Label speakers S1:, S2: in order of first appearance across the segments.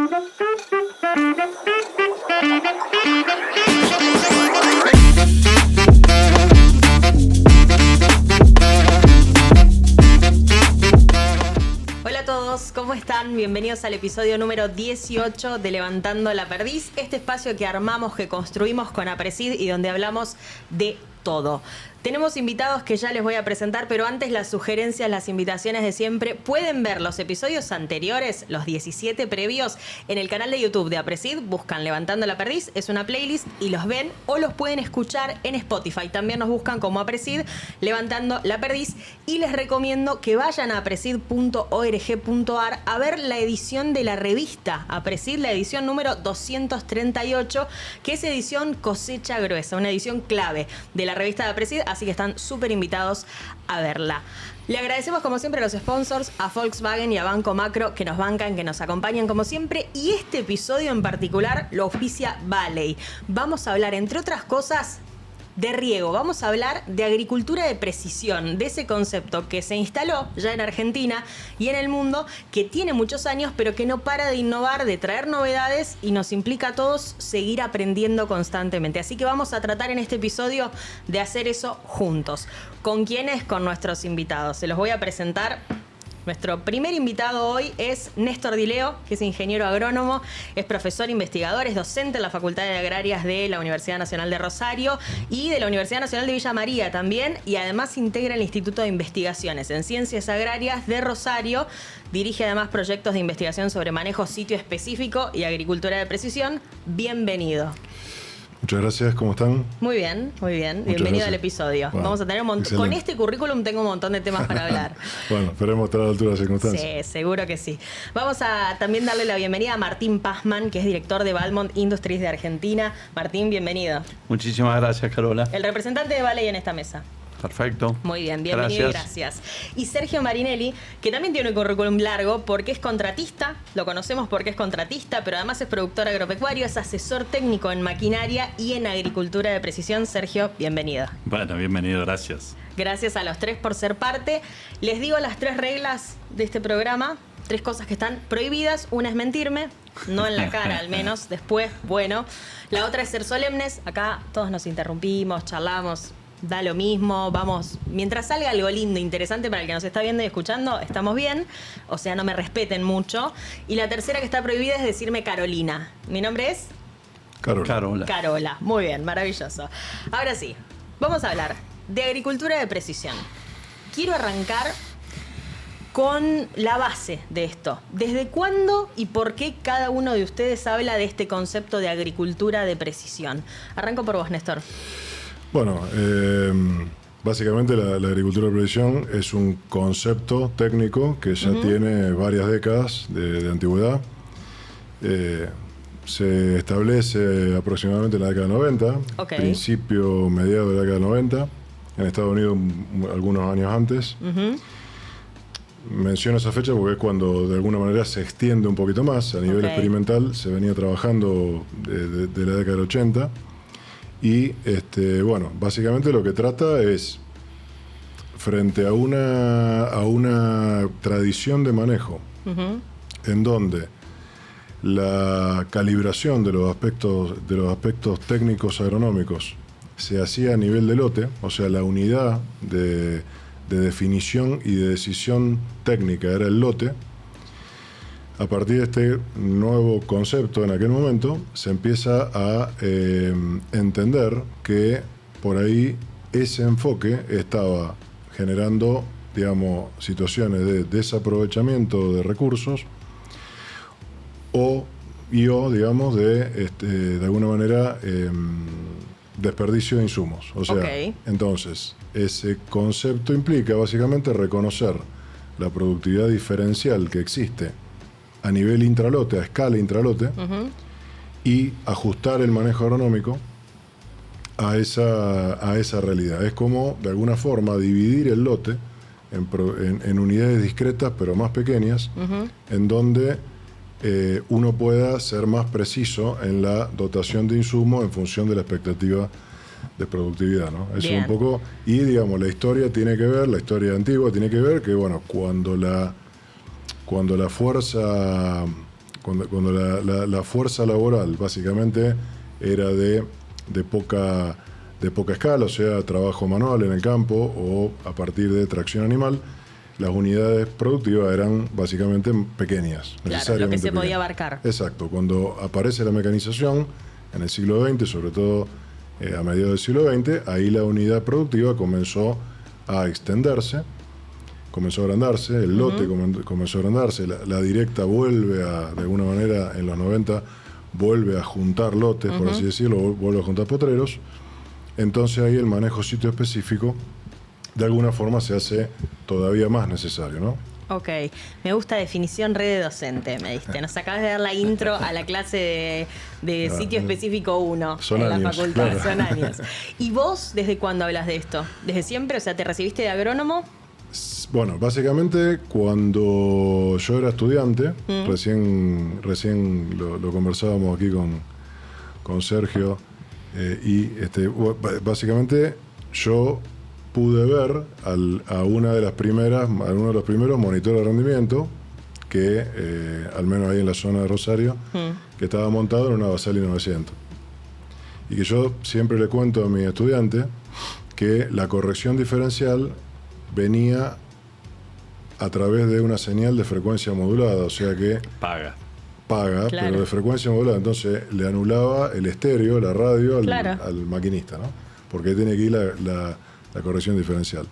S1: Hola a todos, ¿cómo están? Bienvenidos al episodio número 18 de Levantando la Perdiz, este espacio que armamos, que construimos con Aprecid y donde hablamos de todo. Tenemos invitados que ya les voy a presentar, pero antes las sugerencias, las invitaciones de siempre. Pueden ver los episodios anteriores, los 17 previos, en el canal de YouTube de Aprecid. Buscan Levantando la Perdiz, es una playlist y los ven, o los pueden escuchar en Spotify. También nos buscan como Aprecid, Levantando la Perdiz. Y les recomiendo que vayan a aprecid.org.ar a ver la edición de la revista Aprecid, la edición número 238, que es edición cosecha gruesa, una edición clave de la revista de Aprecid. Así que están súper invitados a verla. Le agradecemos como siempre a los sponsors, a Volkswagen y a Banco Macro, que nos bancan, que nos acompañan como siempre. Y este episodio en particular lo auspicia Valley. Vamos a hablar, entre otras cosas, de riego. Vamos a hablar de agricultura de precisión, de ese concepto que se instaló ya en Argentina y en el mundo, que tiene muchos años, pero que no para de innovar, de traer novedades y nos implica a todos seguir aprendiendo constantemente. Así que vamos a tratar en este episodio de hacer eso juntos. ¿Con quiénes? Con nuestros invitados. Se los voy a presentar. Nuestro primer invitado hoy es Néstor Dileo, que es ingeniero agrónomo, es profesor investigador, es docente en la Facultad de Agrarias de la Universidad Nacional de Rosario y de la Universidad Nacional de Villa María también, y además integra el Instituto de Investigaciones en Ciencias Agrarias de Rosario. Dirige además proyectos de investigación sobre manejo sitio específico y agricultura de precisión. Bienvenido.
S2: Muchas gracias, ¿cómo están?
S1: Muy bien, muy bien.
S2: Muchas
S1: Bienvenido
S2: gracias.
S1: al episodio.
S2: Bueno,
S1: vamos a tener un montón. Con este currículum tengo un montón de temas para hablar.
S2: Bueno, esperemos estar a la altura de las circunstancias.
S1: Sí, seguro que sí. Vamos a también darle la bienvenida a Martín Pazman, que es director de Valmont Industries de Argentina. Martín, bienvenido.
S3: Muchísimas gracias, Carola.
S1: El representante de Valley en esta mesa.
S3: Perfecto.
S1: Muy bien, bienvenido y gracias. Y Sergio Marinelli, que también tiene un currículum largo porque es contratista, lo conocemos porque es contratista, pero además es productor agropecuario, es asesor técnico en maquinaria y en agricultura de precisión. Sergio, bienvenido.
S3: Bueno, bienvenido, gracias.
S1: Gracias a los tres por ser parte. Les digo las 3 reglas de este programa, 3 cosas que están prohibidas. Una es mentirme, no en la cara al menos, después, bueno. La otra es ser solemnes, acá todos nos interrumpimos, charlamos, da lo mismo, vamos, mientras salga algo lindo, interesante para el que nos está viendo y escuchando, estamos bien, o sea, no me respeten mucho. Y la tercera que está prohibida es decirme Carolina. Mi nombre es
S2: Carola.
S1: Carola, muy bien, maravilloso. Ahora sí, vamos a hablar de agricultura de precisión. Quiero arrancar con la base de esto. ¿Desde cuándo y por qué cada uno de ustedes habla de este concepto de agricultura de precisión? Arranco por vos, Néstor.
S2: Bueno, básicamente la agricultura de precisión es un concepto técnico que ya tiene varias décadas de antigüedad. Se establece aproximadamente en la década del 90,
S1: Okay.
S2: Principio, mediados de la década del 90, en Estados Unidos algunos años antes. Menciono esa fecha porque es cuando de alguna manera se extiende un poquito más. A nivel experimental se venía trabajando de la década del 80. Y bueno, básicamente lo que trata es, frente a una tradición de manejo, en donde la calibración de los aspectos técnicos agronómicos se hacía a nivel de lote, o sea, la unidad de definición y de decisión técnica era el lote. A partir de este nuevo concepto en aquel momento, se empieza a entender que por ahí ese enfoque estaba generando, digamos, situaciones de desaprovechamiento de recursos o digamos, de alguna manera, desperdicio de insumos. O sea, entonces, ese concepto implica básicamente reconocer la productividad diferencial que existe a nivel intralote, a escala intralote, y ajustar el manejo agronómico a esa realidad. Es como, de alguna forma, dividir el lote en unidades discretas, pero más pequeñas, en donde uno pueda ser más preciso en la dotación de insumos en función de la expectativa de productividad, ¿no? Eso es un poco, y digamos, la historia antigua tiene que ver que, bueno, cuando la fuerza cuando la fuerza laboral básicamente era de poca escala, o sea, trabajo manual en el campo o a partir de tracción animal, las unidades productivas eran básicamente pequeñas,
S1: claro, lo que se podía abarcar.
S2: Exacto. Cuando aparece la mecanización en el siglo XX, sobre todo a mediados del siglo XX, ahí la unidad productiva comenzó a extenderse, comenzó a agrandarse, el lote comenzó a agrandarse, la directa vuelve de alguna manera en los 90, vuelve a juntar lotes, por así decirlo, vuelve a juntar potreros. Entonces ahí el manejo sitio específico de alguna forma se hace todavía más necesario, ¿no?
S1: Ok, me gusta definición red de docente, me diste. Nos acabas de dar la intro a la clase de sitio específico 1 en la facultad, claro. Son años. ¿Y vos desde cuándo hablas de esto? ¿Desde siempre? O sea, ¿te recibiste de agrónomo?
S2: Bueno, básicamente cuando yo era estudiante, recién lo conversábamos aquí con Sergio, y básicamente yo pude ver a uno de los primeros monitores de rendimiento que, al menos ahí en la zona de Rosario, que estaba montado en una Basali 900. Y que yo siempre le cuento a mis estudiantes que la corrección diferencial venía a través de una señal de frecuencia modulada, o sea que
S3: paga,
S1: claro.
S2: Pero de frecuencia modulada, entonces le anulaba el estéreo, la radio al maquinista, ¿no? Porque ahí tenía que ir la corrección diferencial.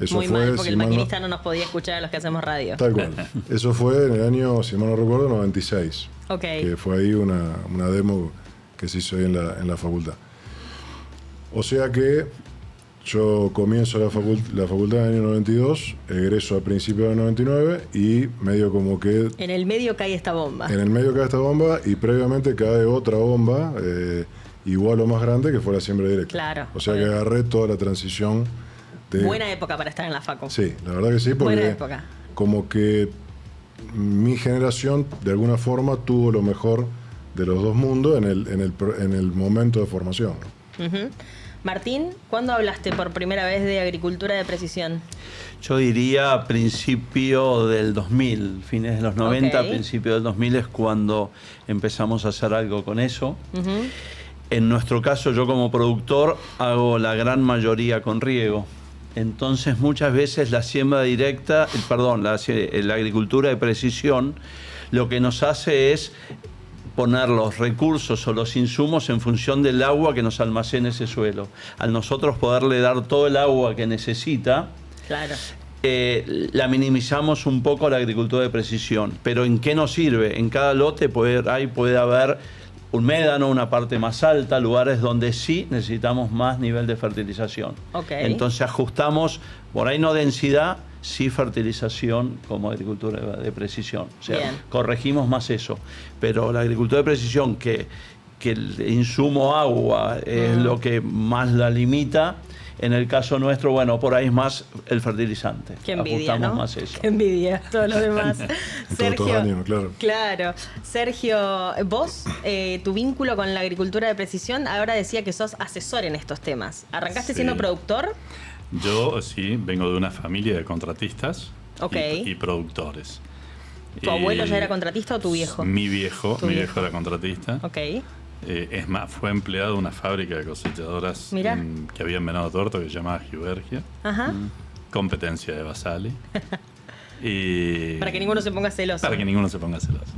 S2: Eso
S1: muy
S2: fue,
S1: mal, porque el maquinista no nos podía escuchar a los que hacemos radio.
S2: Tal cual. Eso fue en el año, si mal no recuerdo, 96.
S1: Ok.
S2: Que fue ahí una demo que se hizo ahí en la facultad. O sea que yo comienzo la facultad en el año 92, egreso a principios del 99 y medio como que...
S1: En el medio cae esta bomba.
S2: En el medio cae esta bomba y previamente cae otra bomba igual o más grande que fue la siembra directa.
S1: Claro.
S2: O sea que agarré toda la transición de...
S1: Buena época para estar en la facu.
S2: Sí, la verdad que sí, porque
S1: buena época.
S2: Como que mi generación de alguna forma tuvo lo mejor de los dos mundos en el momento de formación.
S1: Martín, ¿cuándo hablaste por primera vez de agricultura de precisión?
S3: Yo diría a principio del 2000, fines de los 90, principio del 2000 es cuando empezamos a hacer algo con eso. En nuestro caso, yo como productor hago la gran mayoría con riego. Entonces muchas veces la siembra directa, la agricultura de precisión, lo que nos hace es poner los recursos o los insumos en función del agua que nos almacene ese suelo. Al nosotros poderle dar todo el agua que necesita,
S1: claro.
S3: La minimizamos un poco a la agricultura de precisión. Pero ¿en qué nos sirve? En cada lote puede haber un médano, una parte más alta, lugares donde sí necesitamos más nivel de fertilización. Entonces ajustamos, por ahí no densidad, sí fertilización como agricultura de precisión. O sea, corregimos más eso. Pero la agricultura de precisión, que el insumo agua es lo que más la limita, en el caso nuestro, bueno, por ahí es más el fertilizante.
S1: Qué envidia,
S3: ajustamos
S1: ¿no?
S3: más eso.
S1: Qué envidia, todo lo demás. Sergio,
S2: claro.
S1: Sergio, vos, tu vínculo con la agricultura de precisión, ahora decía que sos asesor en estos temas. ¿Arrancaste siendo productor?
S3: Yo sí, vengo de una familia de contratistas y productores.
S1: ¿Tu abuelo ya era contratista o tu viejo?
S3: Mi viejo era contratista. Es más, fue empleado en una fábrica de cosechadoras que había en Venado Tuerto que se llamaba Giubergia. Competencia de Basali.
S1: Para que ninguno se ponga celoso.
S3: Para que ninguno se ponga celoso.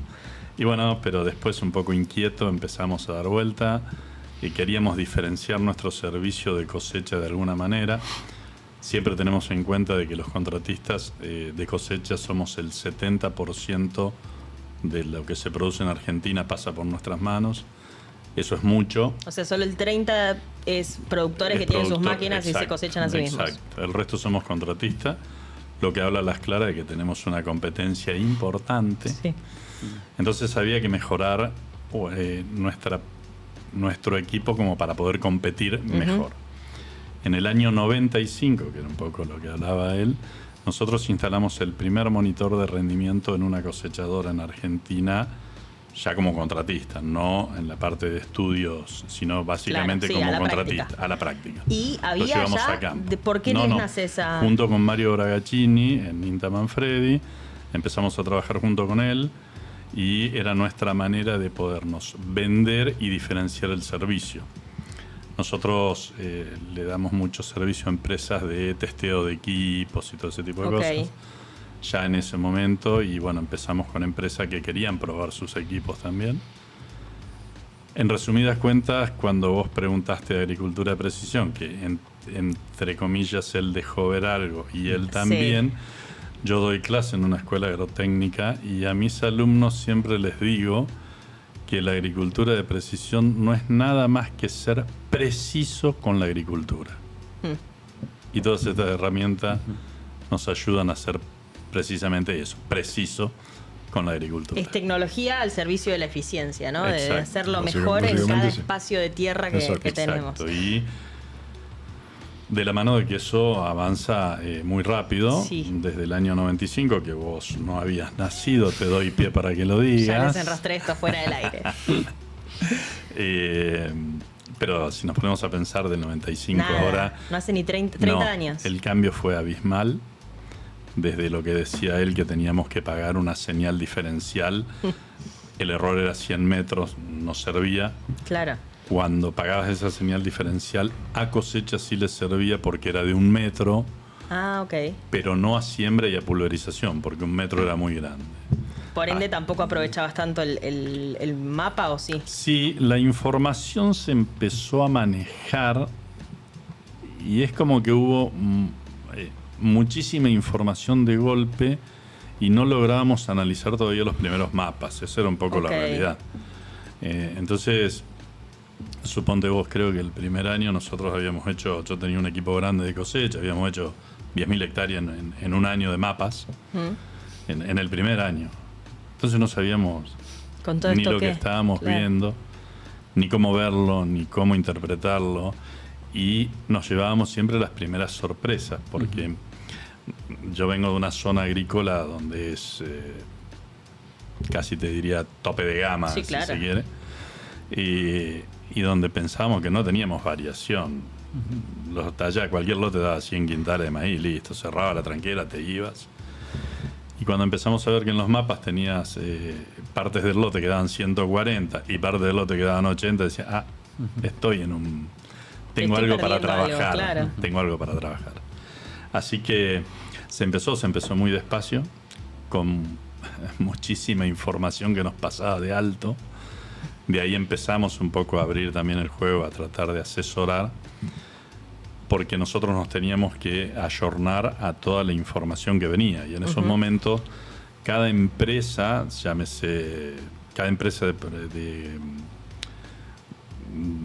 S3: Y bueno, pero después un poco inquieto empezamos a dar vuelta y queríamos diferenciar nuestro servicio de cosecha de alguna manera. Siempre tenemos en cuenta de que los contratistas de cosecha somos el 70% de lo que se produce en Argentina pasa por nuestras manos. Eso es mucho.
S1: O sea, solo el 30% es productores que tienen sus máquinas y se cosechan a sí mismos.
S3: Exacto. El resto somos contratistas, lo que habla a las claras de que tenemos una competencia importante. Sí. Entonces había que mejorar nuestro equipo como para poder competir mejor. En el año 95, que era un poco lo que hablaba él, nosotros instalamos el primer monitor de rendimiento en una cosechadora en Argentina, ya como contratista, no en la parte de estudios, sino básicamente como contratista, a la práctica.
S1: ¿Y había ya? ¿Por qué les nace esa...?
S3: Junto con Mario Bragaccini en INTA Manfredi, empezamos a trabajar junto con él
S4: y era nuestra manera de podernos vender y diferenciar el servicio. Nosotros le damos mucho servicio a empresas de testeo de equipos y todo ese tipo de cosas. Ya en ese momento, y bueno, empezamos con empresas que querían probar sus equipos también. En resumidas cuentas, cuando vos preguntaste de agricultura de precisión, que entre comillas él dejó ver algo y él también, yo doy clase en una escuela agrotécnica y a mis alumnos siempre les digo que la agricultura de precisión no es nada más que ser preciso con la agricultura. Y todas estas herramientas nos ayudan a ser precisamente eso, preciso con la agricultura.
S1: Es tecnología al servicio de la eficiencia, ¿no?
S4: Exacto.
S1: De hacerlo mejor en cada
S2: sí.
S1: espacio de tierra que tenemos.
S4: Exacto. Y de la mano de que eso avanza muy rápido, desde el año 95, que vos no habías nacido, te doy pie para que lo digas.
S1: Ya les enrastré esto fuera del aire.
S4: Pero si nos ponemos a pensar del 95 ahora...
S1: No hace ni 30 años.
S4: El cambio fue abismal. Desde lo que decía él, que teníamos que pagar una señal diferencial. El error era 100 metros, no servía.
S1: Claro.
S4: Cuando pagabas esa señal diferencial, a cosecha sí les servía porque era de 1 metro. Pero no a siembra y a pulverización, porque 1 metro era muy grande.
S1: Por ende, tampoco aprovechabas tanto el mapa, ¿o sí?
S4: Sí, la información se empezó a manejar y es como que hubo muchísima información de golpe y no lográbamos analizar todavía los primeros mapas. Esa era un poco la realidad. Entonces, suponte vos, creo que el primer año nosotros habíamos hecho, yo tenía un equipo grande de cosecha, habíamos hecho 10.000 hectáreas en un año de mapas, en el primer año. Entonces no sabíamos ni lo que estábamos viendo, ni cómo verlo, ni cómo interpretarlo, y nos llevábamos siempre las primeras sorpresas, porque yo vengo de una zona agrícola donde es casi te diría tope de gama, si se quiere, y donde pensábamos que no teníamos variación. Cualquier lote daba 100 quintales de maíz, listo, cerraba la tranquera, te ibas. Y cuando empezamos a ver que en los mapas tenías partes del lote que daban 140 y partes del lote que daban 80, decía, tengo algo para trabajar. Tengo algo para trabajar. Así que se empezó muy despacio, con muchísima información que nos pasaba de alto. De ahí empezamos un poco a abrir también el juego, a tratar de asesorar, porque nosotros nos teníamos que ayornar a toda la información que venía. Y en esos momentos, cada empresa de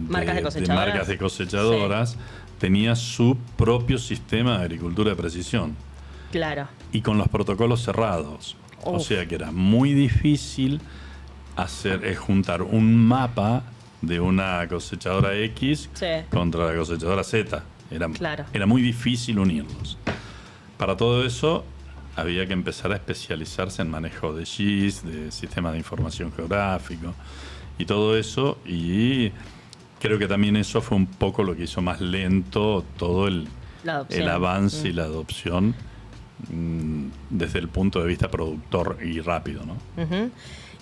S4: marcas de cosechadoras tenía su propio sistema de agricultura de precisión.
S1: Claro.
S4: Y con los protocolos cerrados. O sea que era muy difícil juntar un mapa de una cosechadora X contra la cosechadora Z. Era muy difícil unirlos. Para todo eso había que empezar a especializarse en manejo de GIS, de sistemas de información geográfico y todo eso, y creo que también eso fue un poco lo que hizo más lento todo el avance y la adopción desde el punto de vista productor y rápido, ¿no?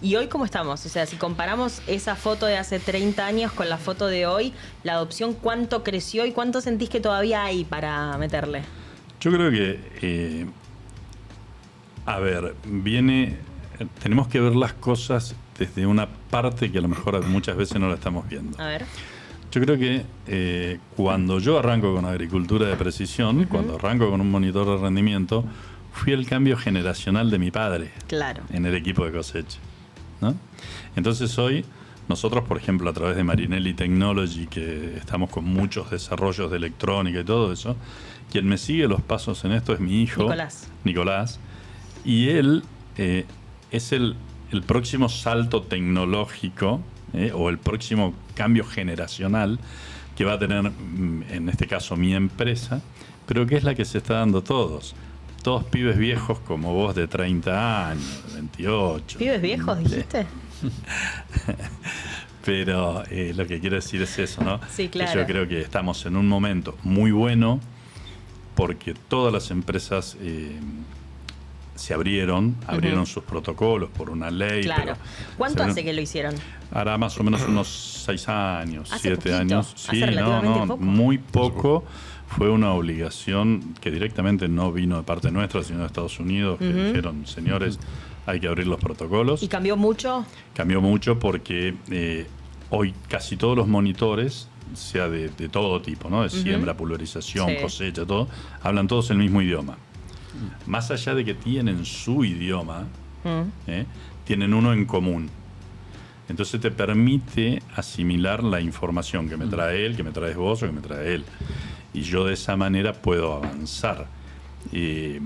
S1: ¿Y hoy cómo estamos? O sea, si comparamos esa foto de hace 30 años con la foto de hoy, la adopción, ¿cuánto creció y cuánto sentís que todavía hay para meterle?
S4: Yo creo que, tenemos que ver las cosas desde una parte que a lo mejor muchas veces no la estamos viendo.
S1: A ver.
S4: Yo creo que cuando yo arranco con agricultura de precisión, cuando arranco con un monitor de rendimiento, fui el cambio generacional de mi padre en el equipo de cosecha, ¿no? Entonces hoy, nosotros, por ejemplo, a través de Marinelli Technology, que estamos con muchos desarrollos de electrónica y todo eso, quien me sigue los pasos en esto es mi hijo, Nicolás, y él es el próximo salto tecnológico, o el próximo cambio generacional que va a tener, en este caso, mi empresa, pero que es la que se está dando todos pibes viejos como vos de 30 años, de 28.
S1: ¿Pibes viejos, dijiste?
S4: Pero lo que quiero decir es eso, ¿no?
S1: Sí, claro.
S4: Que yo creo que estamos en un momento muy bueno porque todas las empresas se abrieron sus protocolos por una ley.
S1: Claro.
S4: Pero
S1: ¿Cuánto hace que lo hicieron?
S4: Hará más o menos unos 6 años, 7
S1: poquito,
S4: años.
S1: hace
S4: Sí,
S1: relativamente poco.
S4: muy poco. Fue una obligación que directamente no vino de parte nuestra, sino de Estados Unidos, que dijeron, señores, hay que abrir los protocolos.
S1: ¿Y cambió mucho?
S4: Cambió mucho porque hoy casi todos los monitores, sea de todo tipo, ¿no? De siembra, pulverización,
S1: Sí.
S4: cosecha, todo, hablan todos el mismo idioma. Más allá de que tienen su idioma, tienen uno en común. Entonces te permite asimilar la información que me trae él, que me traes vos o que me trae él. Y yo de esa manera puedo avanzar. Y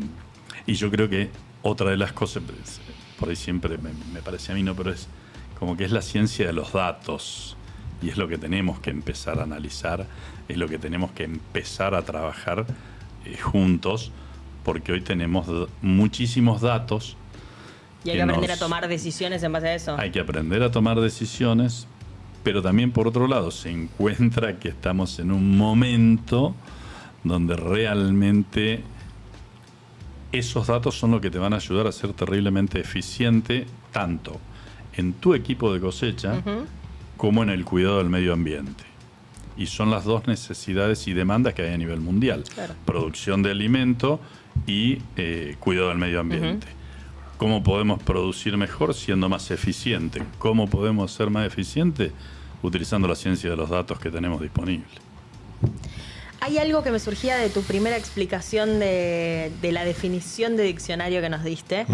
S4: yo creo que otra de las cosas, por ahí siempre me parece a mí, ¿no? Pero es como que es la ciencia de los datos. Y es lo que tenemos que empezar a analizar, es lo que tenemos que empezar a trabajar juntos, porque hoy tenemos muchísimos datos.
S1: Y hay que aprender a tomar decisiones en base a eso.
S4: Hay que aprender a tomar decisiones, pero también por otro lado se encuentra que estamos en un momento donde realmente esos datos son lo que te van a ayudar a ser terriblemente eficiente tanto en tu equipo de cosecha como en el cuidado del medio ambiente. Y son las dos necesidades y demandas que hay a nivel mundial.
S1: Claro.
S4: Producción de alimento y cuidado del medio ambiente. ¿Cómo podemos producir mejor siendo más eficiente? ¿Cómo podemos ser más eficientes? Utilizando la ciencia de los datos que tenemos disponibles.
S1: Hay algo que me surgía de tu primera explicación de la definición de diccionario que nos diste,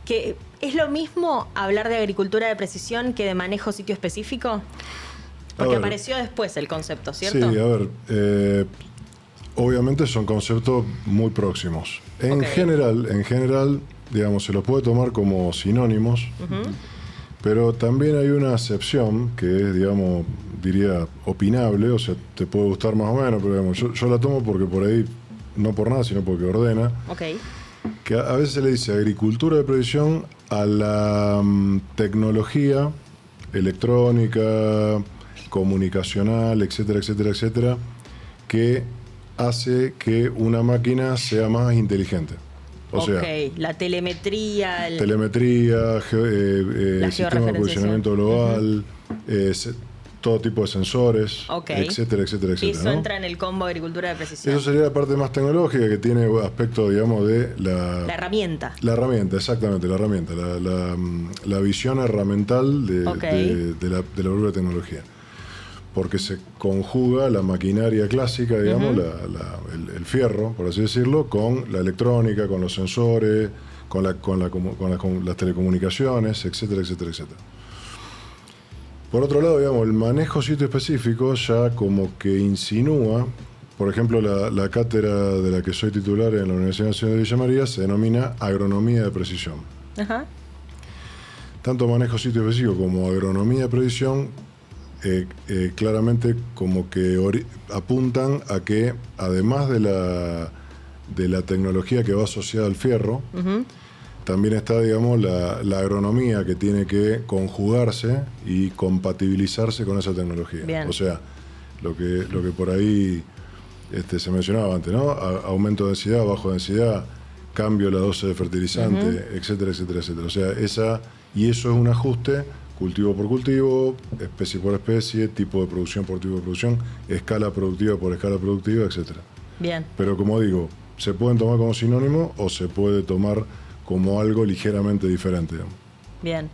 S1: que es lo mismo hablar de agricultura de precisión que de manejo sitio específico, porque apareció después el concepto, ¿cierto?
S2: Sí, a ver, obviamente son conceptos muy próximos. En general, digamos, se los puede tomar como sinónimos, pero también hay una acepción que es, digamos, diría opinable, o sea, te puede gustar más o menos, pero digamos, yo la tomo porque por ahí, no por nada, sino porque ordena, que a veces se le dice agricultura de precisión a la tecnología electrónica, comunicacional, etcétera, etcétera, etcétera, que hace que una máquina sea más inteligente. O sea,
S1: la telemetría,
S2: sistema de posicionamiento global, todo tipo de sensores, etcétera, etcétera, etcétera.
S1: Eso entra en el combo agricultura de precisión.
S2: Eso sería la parte más tecnológica que tiene aspecto, digamos, de la
S1: herramienta.
S2: La herramienta, exactamente, la herramienta, la visión herramental de la propia tecnología. Porque se conjuga la maquinaria clásica, digamos, el fierro, por así decirlo, con la electrónica, con los sensores, con las telecomunicaciones, etcétera, etcétera, etcétera. Por otro lado, digamos, el manejo sitio específico ya como que insinúa, por ejemplo, la cátedra de la que soy titular en la Universidad Nacional de Villa María se denomina agronomía de precisión. Tanto manejo sitio específico como agronomía de precisión claramente como que apuntan a que además de la tecnología que va asociada al fierro, también está, digamos, la agronomía que tiene que conjugarse y compatibilizarse con esa tecnología.
S1: Bien.
S2: O sea, lo que por ahí se mencionaba antes, ¿no? Aumento de densidad, bajo densidad, cambio de la dosis de fertilizante, etcétera, etcétera, etcétera. O sea, eso es un ajuste cultivo por cultivo, especie por especie, tipo de producción por tipo de producción, escala productiva por escala productiva, etcétera.
S1: Bien.
S2: Pero como digo, se pueden tomar como sinónimo o se puede tomar como algo ligeramente diferente.
S1: Bien.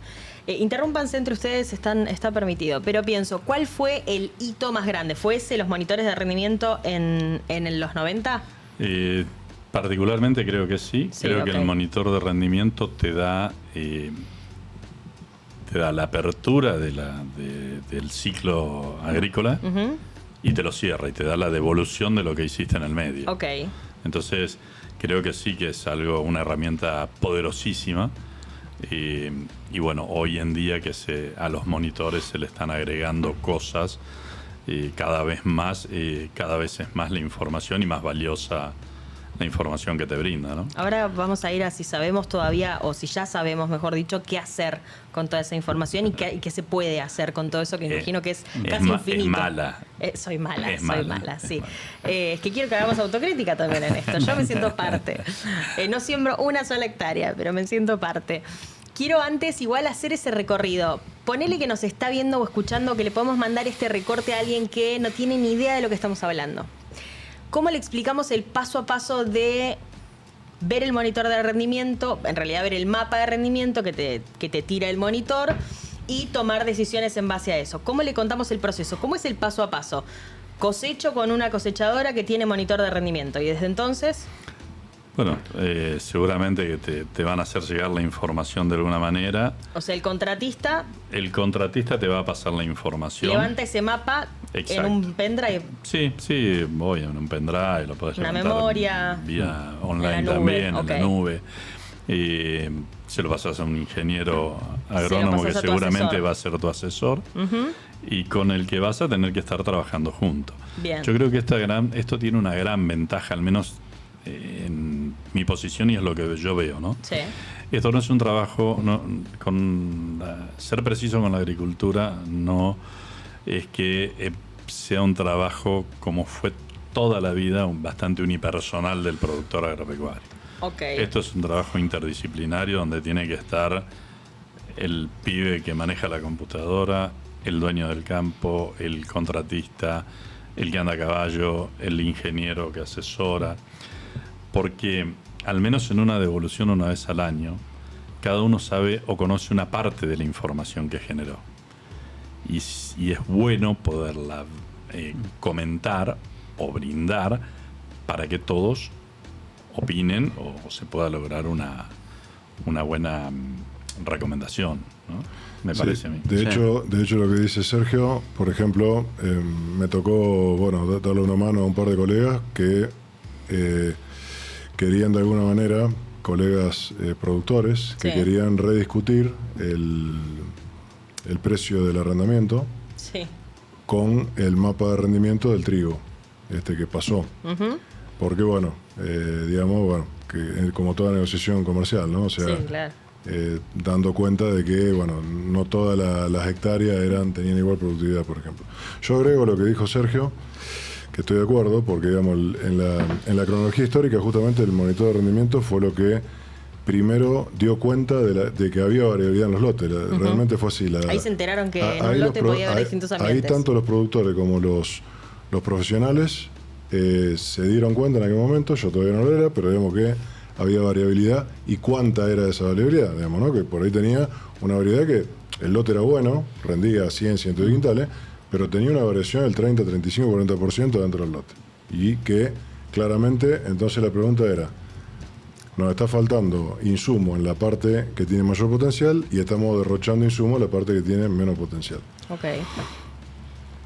S1: Interrúmpanse entre ustedes, está permitido, pero pienso, ¿cuál fue el hito más grande? ¿Fue ese los monitores de rendimiento en los 90?
S4: Particularmente creo que sí. Creo que el monitor de rendimiento te da la apertura del ciclo agrícola y te lo cierra y te da la devolución de lo que hiciste en el medio. Entonces creo que sí que es una herramienta poderosísima y bueno, hoy en día que a los monitores se le están agregando cosas cada vez es más la información y más valiosa la información que te brinda, ¿no?
S1: Ahora vamos a ir a si sabemos todavía, o si ya sabemos, mejor dicho, qué hacer con toda esa información y qué se puede hacer con todo eso, que imagino que es casi infinito.
S4: Es mala.
S1: Soy mala,
S4: Es
S1: soy
S4: mala,
S1: mala, sí.
S4: es mala.
S1: Es que quiero que hagamos autocrítica también en esto. Yo me siento parte. No siembro una sola hectárea, pero me siento parte. Quiero antes igual hacer ese recorrido. Ponele que nos está viendo o escuchando que le podemos mandar este recorte a alguien que no tiene ni idea de lo que estamos hablando. ¿Cómo le explicamos el paso a paso de ver el monitor de rendimiento, en realidad ver el mapa de rendimiento que te tira el monitor y tomar decisiones en base a eso? ¿Cómo le contamos el proceso? ¿Cómo es el paso a paso? Cosecho con una cosechadora que tiene monitor de rendimiento y desde entonces...
S4: Bueno, seguramente que te van a hacer llegar la información de alguna manera.
S1: O sea, el contratista
S4: te va a pasar la información.
S1: levanta ese mapa.
S4: Exacto.
S1: En un pendrive.
S4: Sí, voy en un pendrive, lo podés
S1: Una
S4: levantar
S1: memoria.
S4: vía online
S1: en la nube,
S4: también,
S1: ok.
S4: en la nube. Se lo pasas a un ingeniero agrónomo que
S1: pasás a tu
S4: seguramente
S1: asesor.
S4: va a ser tu asesor y con el que vas a tener que estar trabajando juntos.
S1: Bien.
S4: Yo creo que esto tiene una gran ventaja, al menos en mi posición, y es lo que yo veo, ¿no?
S1: Sí.
S4: Esto no es un trabajo, ser preciso con la agricultura no es que sea un trabajo como fue toda la vida, bastante unipersonal del productor agropecuario.
S1: Okay.
S4: Esto es un trabajo interdisciplinario donde tiene que estar el pibe que maneja la computadora, el dueño del campo, el contratista, el que anda a caballo, el ingeniero que asesora, porque al menos en una devolución una vez al año, cada uno sabe o conoce una parte de la información que generó. Y es bueno poderla comentar o brindar para que todos opinen o se pueda lograr una buena recomendación, ¿no? Me parece a mí.
S2: De hecho, lo que dice Sergio, por ejemplo, me tocó darle una mano a un par de colegas que querían de alguna manera, colegas productores, que querían rediscutir el precio del arrendamiento con el mapa de rendimiento del trigo que pasó. Porque que como toda negociación comercial, ¿no? O sea,
S1: sí, claro.
S2: Dando cuenta de que no todas las hectáreas tenían igual productividad, por ejemplo. Yo agrego lo que dijo Sergio, que estoy de acuerdo, porque en la cronología histórica justamente el monitor de rendimiento fue lo que primero dio cuenta de que había variabilidad en los lotes. Realmente fue así.
S1: Ahí se enteraron que en un lote podía haber distintos ambientes.
S2: Ahí tanto los productores como los profesionales se dieron cuenta en aquel momento, yo todavía no lo era, pero digamos que había variabilidad. ¿Y cuánta era esa variabilidad? Digamos, ¿no? Que por ahí tenía una variabilidad que el lote era bueno, rendía 100, 110 quintales, pero tenía una variación del 30, 35, 40% dentro del lote. Y que claramente, entonces la pregunta era, nos está faltando insumo en la parte que tiene mayor potencial y estamos derrochando insumo en la parte que tiene menos potencial.
S1: Okay.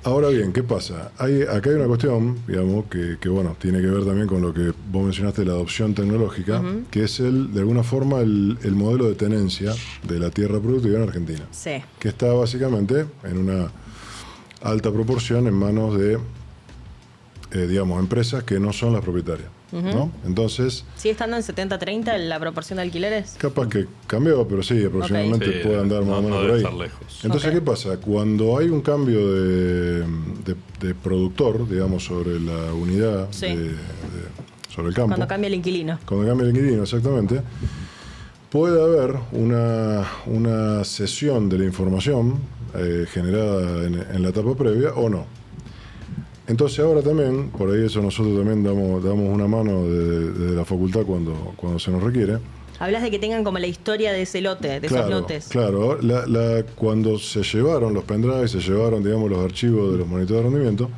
S2: Ahora bien, ¿qué pasa? Acá hay una cuestión, digamos, que tiene que ver también con lo que vos mencionaste, la adopción tecnológica, que es de alguna forma el modelo de tenencia de la tierra productiva en Argentina.
S1: Sí.
S2: Que está básicamente en una alta proporción en manos de, empresas que no son las propietarias, ¿no? Entonces...
S1: ¿Sigue estando en 70-30 la proporción de alquileres?
S2: Capaz que cambió, pero sí, aproximadamente puede andar más o menos por ahí.
S4: Lejos.
S2: Entonces, ¿qué pasa? Cuando hay un cambio de productor, digamos, sobre la unidad, sobre el campo...
S1: Cuando cambia el inquilino.
S2: Cuando cambia el inquilino, exactamente. Puede haber una cesión de la información generada en la etapa previa o no. Entonces ahora también, por ahí eso nosotros también damos una mano desde la facultad cuando se nos requiere.
S1: Hablas de que tengan como la historia de ese lote, de esos lotes.
S2: Claro, cuando se llevaron los pendrives, se llevaron, digamos, los archivos de los monitores de rendimiento,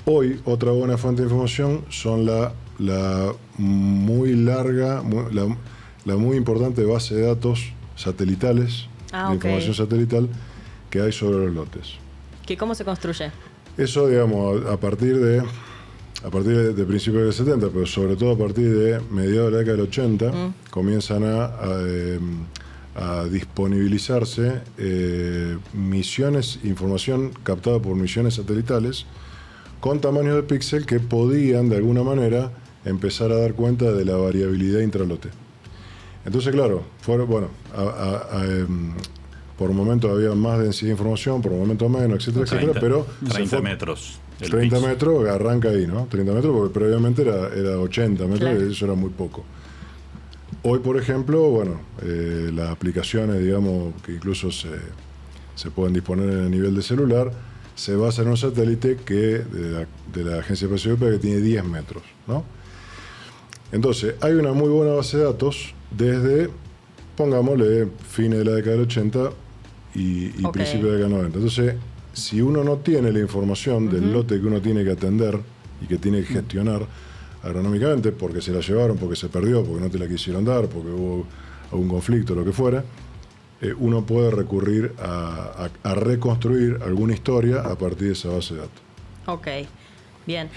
S2: hoy otra buena fuente de información son la muy larga, la muy importante base de datos satelitales, de información satelital que hay sobre los lotes.
S1: ¿Cómo se construye?
S2: Eso, digamos, a partir de principios del 70, pero sobre todo a partir de mediados de la década del 80, comienzan a disponibilizarse información captada por misiones satelitales con tamaños de píxel que podían, de alguna manera, empezar a dar cuenta de la variabilidad intralote. Entonces, claro, por momentos había más densidad de información, por momentos menos, etcétera,
S4: 30,
S2: etcétera, pero
S4: 30 metros.
S2: 30 metros arranca ahí, ¿no? 30 metros, porque previamente era 80 metros,
S1: claro.
S2: Y eso era muy poco. Hoy, por ejemplo, bueno, las aplicaciones, digamos, que incluso se pueden disponer a nivel de celular, se basa en un satélite de la Agencia Espacial Europea que tiene 10 metros, ¿no? Entonces, hay una muy buena base de datos desde, pongámosle, fines de la década del 80 y principios de la década del 90. Entonces, si uno no tiene la información del lote que uno tiene que atender y que tiene que gestionar agronómicamente, porque se la llevaron, porque se perdió, porque no te la quisieron dar, porque hubo algún conflicto, lo que fuera, uno puede recurrir a reconstruir alguna historia a partir de esa base de datos.
S1: Ok, bien.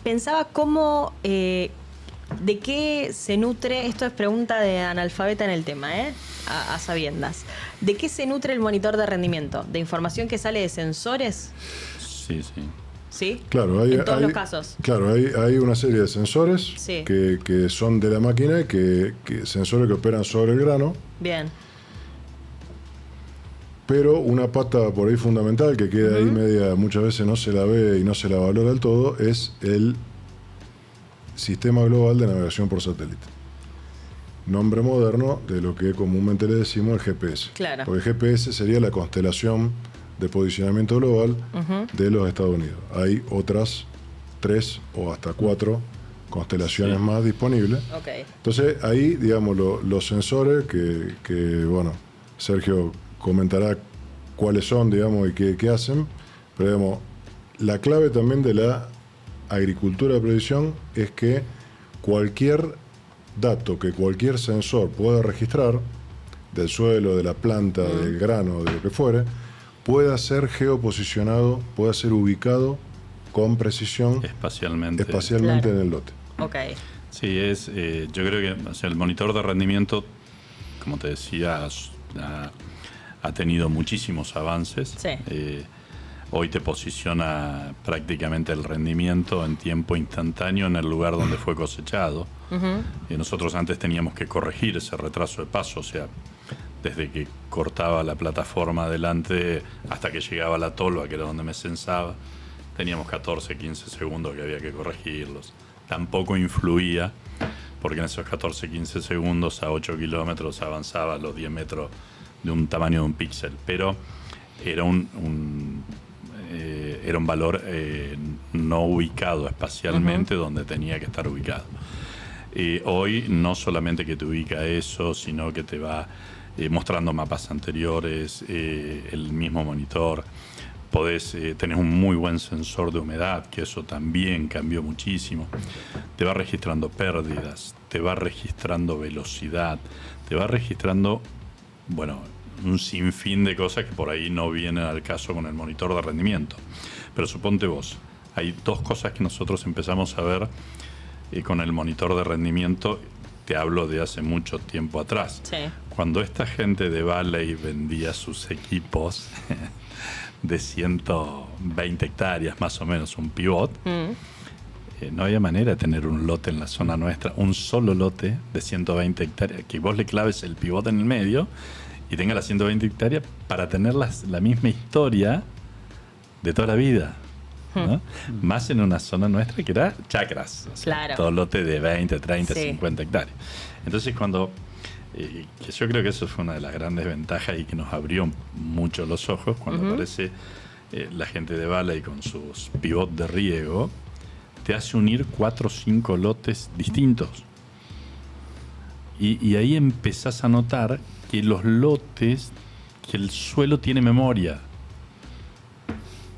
S1: Pensaba cómo, de qué se nutre, esto es pregunta de analfabeta en el tema, a sabiendas. ¿De qué se nutre el monitor de rendimiento? ¿De información que sale de sensores?
S4: Sí.
S1: ¿Sí?
S2: Claro,
S1: en todos los casos.
S2: Claro, hay una serie de sensores
S1: Sí.
S2: que son de la máquina, sensores que operan sobre el grano.
S1: Bien.
S2: Pero una pata por ahí fundamental que queda ahí media, muchas veces no se la ve y no se la valora del todo, es el Sistema Global de Navegación por Satélite. Nombre moderno de lo que comúnmente le decimos el GPS.
S1: Claro.
S2: Porque el GPS sería la constelación de posicionamiento global de los Estados Unidos. Hay otras 3 o hasta 4 constelaciones más disponibles.
S1: Ok.
S2: Entonces ahí, digamos, los sensores que, bueno, Sergio comentará cuáles son, digamos, y qué hacen, pero digamos, la clave también de la agricultura de precisión es que cualquier dato que cualquier sensor pueda registrar, del suelo, de la planta, del grano, de lo que fuere, pueda ser geoposicionado, pueda ser ubicado con precisión
S4: espacialmente
S1: Claro.
S2: en el lote.
S1: Ok.
S4: Sí, yo creo que el monitor de rendimiento, como te decía, ha tenido muchísimos avances.
S1: Sí.
S4: Hoy te posiciona prácticamente el rendimiento en tiempo instantáneo en el lugar donde fue cosechado. Y nosotros antes teníamos que corregir ese retraso de paso, o sea, desde que cortaba la plataforma adelante hasta que llegaba la tolva, que era donde me censaba, teníamos 14, 15 segundos que había que corregirlos. Tampoco influía, porque en esos 14, 15 segundos a 8 kilómetros avanzaba a los 10 metros de un tamaño de un píxel, pero era un valor no ubicado espacialmente donde tenía que estar ubicado. Hoy no solamente que te ubica eso, sino que te va mostrando mapas anteriores, el mismo monitor. Tenés un muy buen sensor de humedad, que eso también cambió muchísimo. Te va registrando pérdidas, te va registrando velocidad, te va registrando, bueno, un sinfín de cosas que por ahí no vienen al caso con el monitor de rendimiento. Pero suponte vos, hay dos cosas que nosotros empezamos a ver con el monitor de rendimiento. Te hablo de hace mucho tiempo atrás.
S1: Sí.
S4: Cuando esta gente de Valley vendía sus equipos de 120 hectáreas, más o menos, un pivot, no había manera de tener un lote en la zona nuestra, un solo lote de 120 hectáreas, que vos le claves el pivot en el medio y tenga las 120 hectáreas para tener la misma historia de toda la vida, ¿no? Más en una zona nuestra que era chacras, o sea,
S1: Claro.
S4: todo lote de 20, 30,
S1: Sí.
S4: 50 hectáreas. Entonces que yo creo que eso fue una de las grandes ventajas y que nos abrió mucho los ojos cuando aparece la gente de Valley con sus pivot de riego, te hace unir 4 o 5 lotes distintos. Y ahí empezás a notar que los lotes, que el suelo tiene memoria.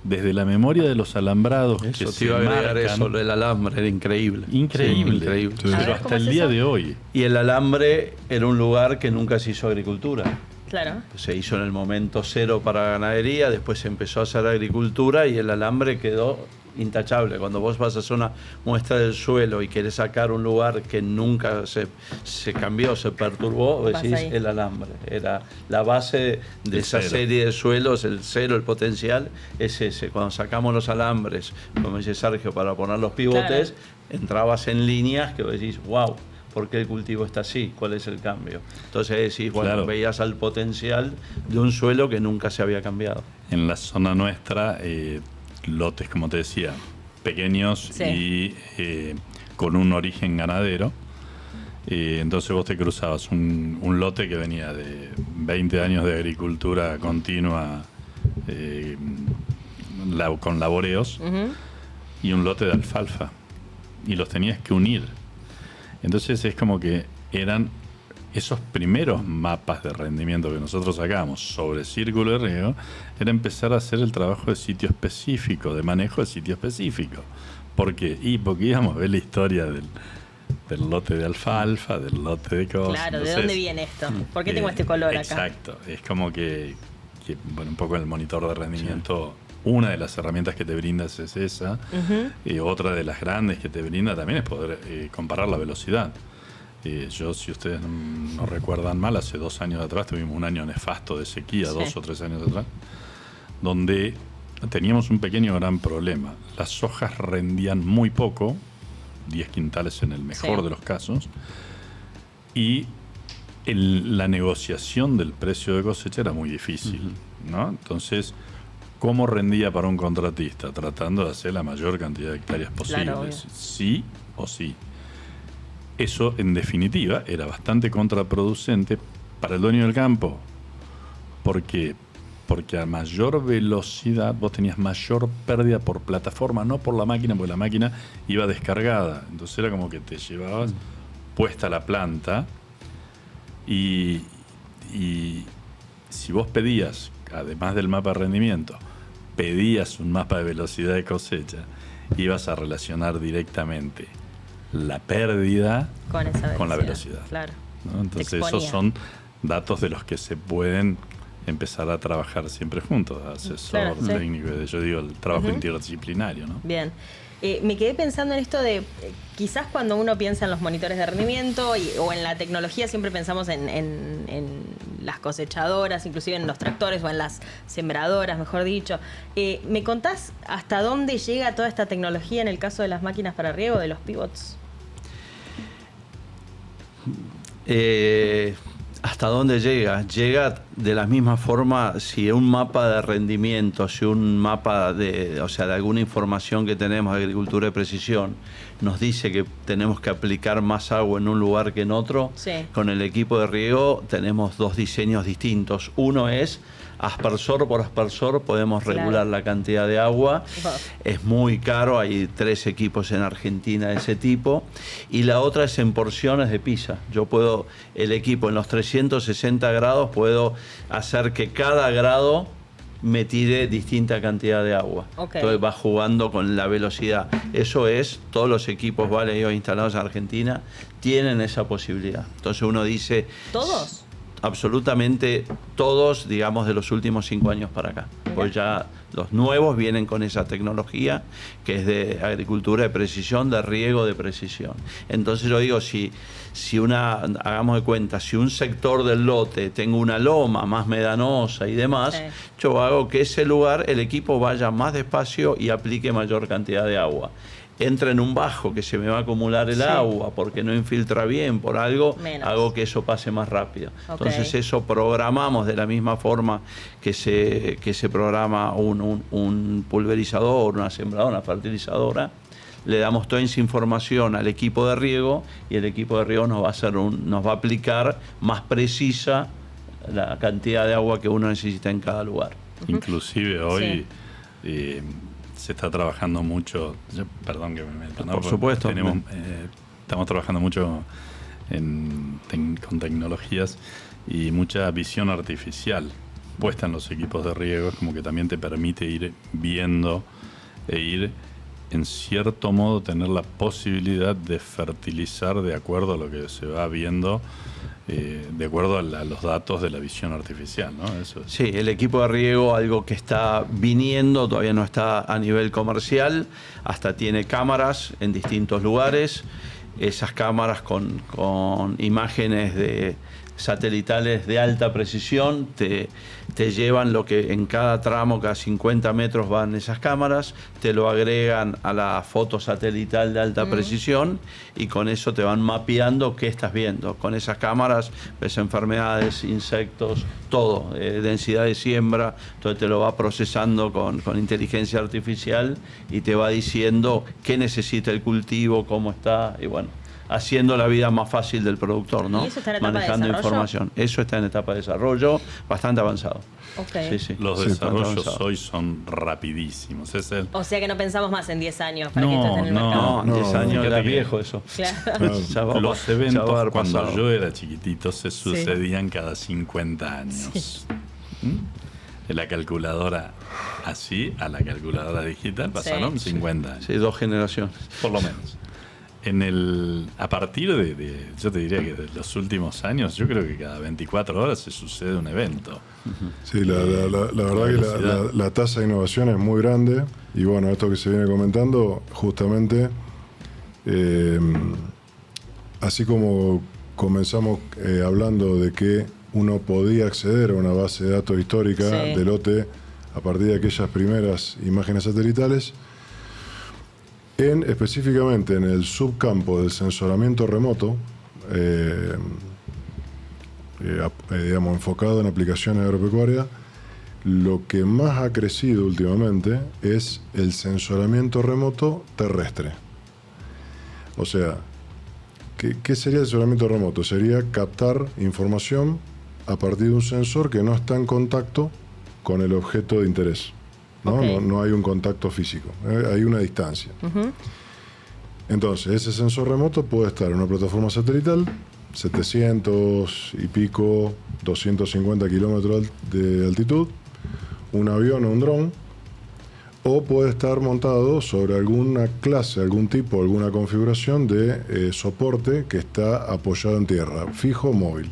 S4: Desde la memoria de los alambrados
S3: Eso
S4: que
S3: te
S4: se
S3: iba a agregar
S4: marcan.
S3: eso, lo del alambre, era increíble.
S4: Increíble.
S3: Sí, increíble.
S2: Sí.
S1: A ver,
S4: Pero
S1: ¿cómo
S4: hasta
S1: es
S4: el día
S1: eso?
S4: de hoy.
S3: Y el alambre era un lugar que nunca se hizo agricultura.
S1: Claro.
S3: Se hizo en el momento cero para ganadería, después se empezó a hacer agricultura y el alambre quedó intachable. Cuando vos vas a hacer una muestra del suelo y querés sacar un lugar que nunca se cambió, se perturbó, decís el alambre. Era la base de esa serie de suelos, el cero, el potencial, es ese. Cuando sacamos los alambres, como dice Sergio, para poner los pivotes, entrabas en líneas que vos decís, wow, ¿por qué el cultivo está así? ¿Cuál es el cambio? Entonces decís, bueno, veías al potencial de un suelo que nunca se había cambiado.
S4: En la zona nuestra, lotes, como te decía, pequeños y con un origen ganadero. Entonces vos te cruzabas un lote que venía de 20 años de agricultura continua con laboreos y un lote de alfalfa. Y los tenías que unir. Entonces es como que eran esos primeros mapas de rendimiento que nosotros sacábamos sobre círculo de riego, era empezar a hacer el trabajo de sitio específico, de manejo de sitio específico. ¿Por qué? Porque íbamos a ver la historia del lote de alfalfa, del lote de cosas.
S1: Claro, entonces, ¿de dónde viene esto? ¿Por qué tengo este color acá?
S4: Exacto, es como que bueno, un poco el monitor de rendimiento, una de las herramientas que te brinda es esa, otra de las grandes que te brinda también es poder comparar la velocidad. Yo, si ustedes no recuerdan mal, hace 2 años atrás tuvimos un año nefasto de sequía, 2 o 3 años atrás, donde teníamos un pequeño gran problema. Las hojas rendían muy poco, 10 quintales en el mejor de los casos, y la negociación del precio de cosecha era muy difícil, ¿no? Entonces, ¿cómo rendía para un contratista? Tratando de hacer la mayor cantidad de hectáreas posibles, sí o sí. Eso, en definitiva, era bastante contraproducente para el dueño del campo. ¿Por qué? Porque a mayor velocidad vos tenías mayor pérdida por plataforma, no por la máquina, porque la máquina iba descargada. Entonces era como que te llevabas puesta la planta y si vos pedías, además del mapa de rendimiento, pedías un mapa de velocidad de cosecha, ibas a relacionar directamente la pérdida con la velocidad.
S1: Claro.
S4: ¿No? Entonces esos son datos de los que se pueden empezar a trabajar siempre juntos, asesor, técnico, yo digo el trabajo interdisciplinario, ¿no?
S1: Bien. Me quedé pensando en esto de, quizás cuando uno piensa en los monitores de rendimiento o en la tecnología, siempre pensamos en las cosechadoras, inclusive en los tractores o en las sembradoras, mejor dicho. ¿Me contás hasta dónde llega toda esta tecnología en el caso de las máquinas para riego, de los pivots?
S3: ¿Hasta dónde llega? Llega de la misma forma si un mapa de rendimiento, si un mapa de alguna información que tenemos de agricultura de precisión nos dice que tenemos que aplicar más agua en un lugar que en otro, con el equipo de riego tenemos 2 diseños distintos. Uno es aspersor por aspersor, podemos regular la cantidad de agua. Es muy caro, hay 3 equipos en Argentina de ese tipo. Y la otra es en porciones de pisa. Yo puedo, el equipo en los 360 grados, puedo hacer que cada grado me tire distinta cantidad de agua. Entonces va jugando con la velocidad. Eso es, todos los equipos válidos instalados en Argentina tienen esa posibilidad. Entonces uno dice...
S1: ¿Todos?
S3: Absolutamente todos, digamos, de los últimos 5 años para acá. Pues ya los nuevos vienen con esa tecnología que es de agricultura de precisión, de riego de precisión. Entonces yo digo, hagamos de cuenta, si un sector del lote tengo una loma más medanosa y demás, yo hago que ese lugar el equipo vaya más despacio y aplique mayor cantidad de agua. Entra en un bajo que se me va a acumular el agua porque no infiltra bien, por algo, hago que eso pase más rápido. Entonces eso programamos de la misma forma que se programa un pulverizador, una sembradora, una fertilizadora. Le damos toda esa información al equipo de riego y el equipo de riego nos va a aplicar más precisa la cantidad de agua que uno necesita en cada lugar.
S4: Inclusive hoy... se está trabajando mucho, perdón que me meto, ¿no?
S3: Por supuesto.
S4: Estamos trabajando mucho con tecnologías y mucha visión artificial puesta en los equipos de riego, es como que también te permite ir viendo e ir, en cierto modo, tener la posibilidad de fertilizar de acuerdo a lo que se va viendo de acuerdo a los datos de la visión artificial, ¿no? Eso es.
S3: Sí, el equipo de riego, algo que está viniendo, todavía no está a nivel comercial, hasta tiene cámaras en distintos lugares. Esas cámaras con imágenes satelitales de alta precisión te llevan lo que en cada tramo, cada 50 metros van esas cámaras, te lo agregan a la foto satelital de alta precisión y con eso te van mapeando qué estás viendo. Con esas cámaras ves enfermedades, insectos, todo, densidad de siembra, entonces te lo va procesando con inteligencia artificial y te va diciendo qué necesita el cultivo, cómo está y bueno, haciendo la vida más fácil del productor, ¿no?
S1: ¿Y eso está en etapa
S3: manejando
S1: de desarrollo?
S3: información. Eso está en etapa de desarrollo bastante avanzado.
S1: Okay.
S3: Sí, sí.
S4: Los
S3: Sí,
S4: desarrollos
S3: avanzado.
S4: hoy son rapidísimos.
S1: O sea que no pensamos más en 10 años para que esto esté en el mercado.
S3: No, 10 años
S4: fíjate
S3: era
S4: que-
S3: viejo eso.
S1: Claro.
S3: Ya va-
S4: Los
S3: ya va a
S4: eventos
S3: haber
S4: cuando
S3: pasado.
S4: yo era chiquitito se sucedían cada 50 años. De la calculadora así a la calculadora digital pasaron
S1: Sí.
S4: 50 años.
S3: Sí, 2 generaciones.
S4: Por lo menos. A partir de, yo te diría que de los últimos años, yo creo que cada 24 horas se sucede un evento.
S2: Sí, la verdad que la tasa de innovación es muy grande y bueno, esto que se viene comentando, justamente, así como comenzamos hablando de que uno podía acceder a una base de datos histórica
S1: Sí.
S2: de lote a partir de aquellas primeras imágenes satelitales, específicamente en el subcampo del sensoramiento remoto, digamos, enfocado en aplicaciones agropecuarias, lo que más ha crecido últimamente es el sensoramiento remoto terrestre. O sea, ¿qué sería el sensoramiento remoto? Sería captar información a partir de un sensor que no está en contacto con el objeto de interés. ¿No?
S1: Ok.
S2: No hay un contacto físico, hay una distancia. Entonces, ese sensor remoto puede estar en una plataforma satelital, 700 y pico, 250 kilómetros de altitud, un avión o un dron, o puede estar montado sobre alguna clase, algún tipo, alguna configuración de soporte que está apoyado en tierra, fijo o móvil.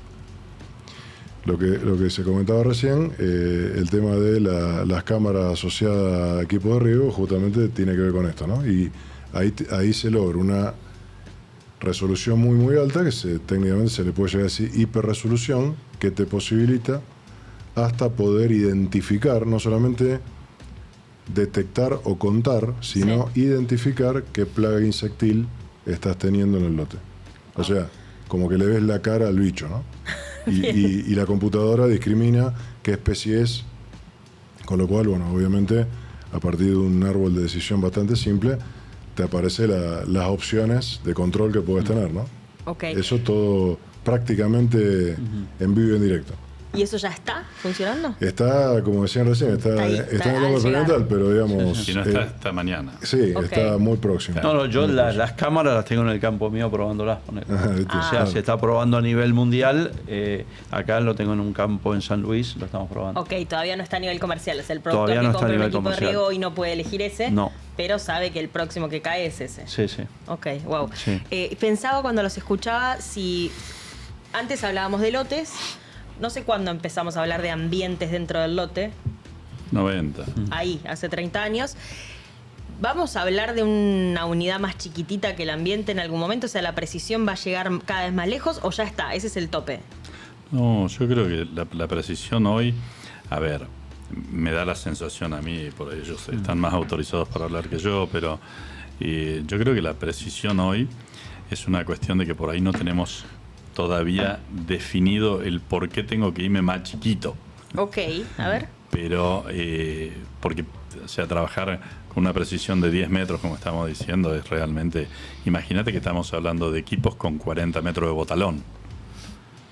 S2: Lo que se comentaba recién, el tema de las cámaras asociadas a equipos de riego, justamente tiene que ver con esto, ¿no? Y ahí se logra una resolución muy muy alta, que técnicamente se le puede llegar a decir hiperresolución, que te posibilita hasta poder identificar, no solamente detectar o contar, sino identificar qué plaga insectil estás teniendo en el lote. O sea, como que le ves la cara al bicho, ¿no? Y la computadora discrimina qué especie es, con lo cual, bueno, obviamente, a partir de un árbol de decisión bastante simple, te aparecen las opciones de control que puedes tener, ¿no?
S1: Ok.
S2: Eso todo prácticamente en vivo y en directo.
S1: ¿Y eso ya está funcionando?
S2: Está, como decían recién, está
S1: Ahí,
S2: en
S1: está
S2: el
S1: al
S2: campo experimental,
S1: llegar.
S2: pero digamos...
S4: Si no está esta mañana.
S2: Sí,
S1: Ok.
S2: está muy próximo.
S3: No, yo las cámaras las tengo en el campo mío probándolas.
S2: ¿Viste?
S3: O sea,
S2: Claro.
S3: se está probando a nivel mundial. Acá lo tengo en un campo en San Luis, lo estamos probando.
S1: Ok, todavía no está a nivel comercial. Es el productor
S3: Todavía
S1: que
S3: no está a
S1: compra un
S3: nivel
S1: equipo
S3: comercial.
S1: de riego y no puede elegir ese.
S3: No.
S1: Pero sabe que el próximo que cae es ese.
S3: Sí, sí.
S1: Ok, wow.
S3: Sí.
S1: Pensaba cuando los escuchaba si antes hablábamos de lotes, no sé cuándo empezamos a hablar de ambientes dentro del lote,
S4: 90.
S1: ahí, hace 30 años. ¿Vamos a hablar de una unidad más chiquitita que el ambiente en algún momento? O sea, ¿la precisión va a llegar cada vez más lejos o ya está? Ese es el tope.
S4: No, yo creo que la precisión hoy, a ver, me da la sensación a mí, por ellos están más autorizados para hablar que yo, pero yo creo que la precisión hoy es una cuestión de que por ahí no tenemos todavía definido el por qué tengo que irme más chiquito.
S1: Ok, a ver.
S4: Pero, porque, o sea, trabajar con una precisión de 10 metros, como estamos diciendo, es realmente... Imagínate que estamos hablando de equipos con 40 metros de botalón.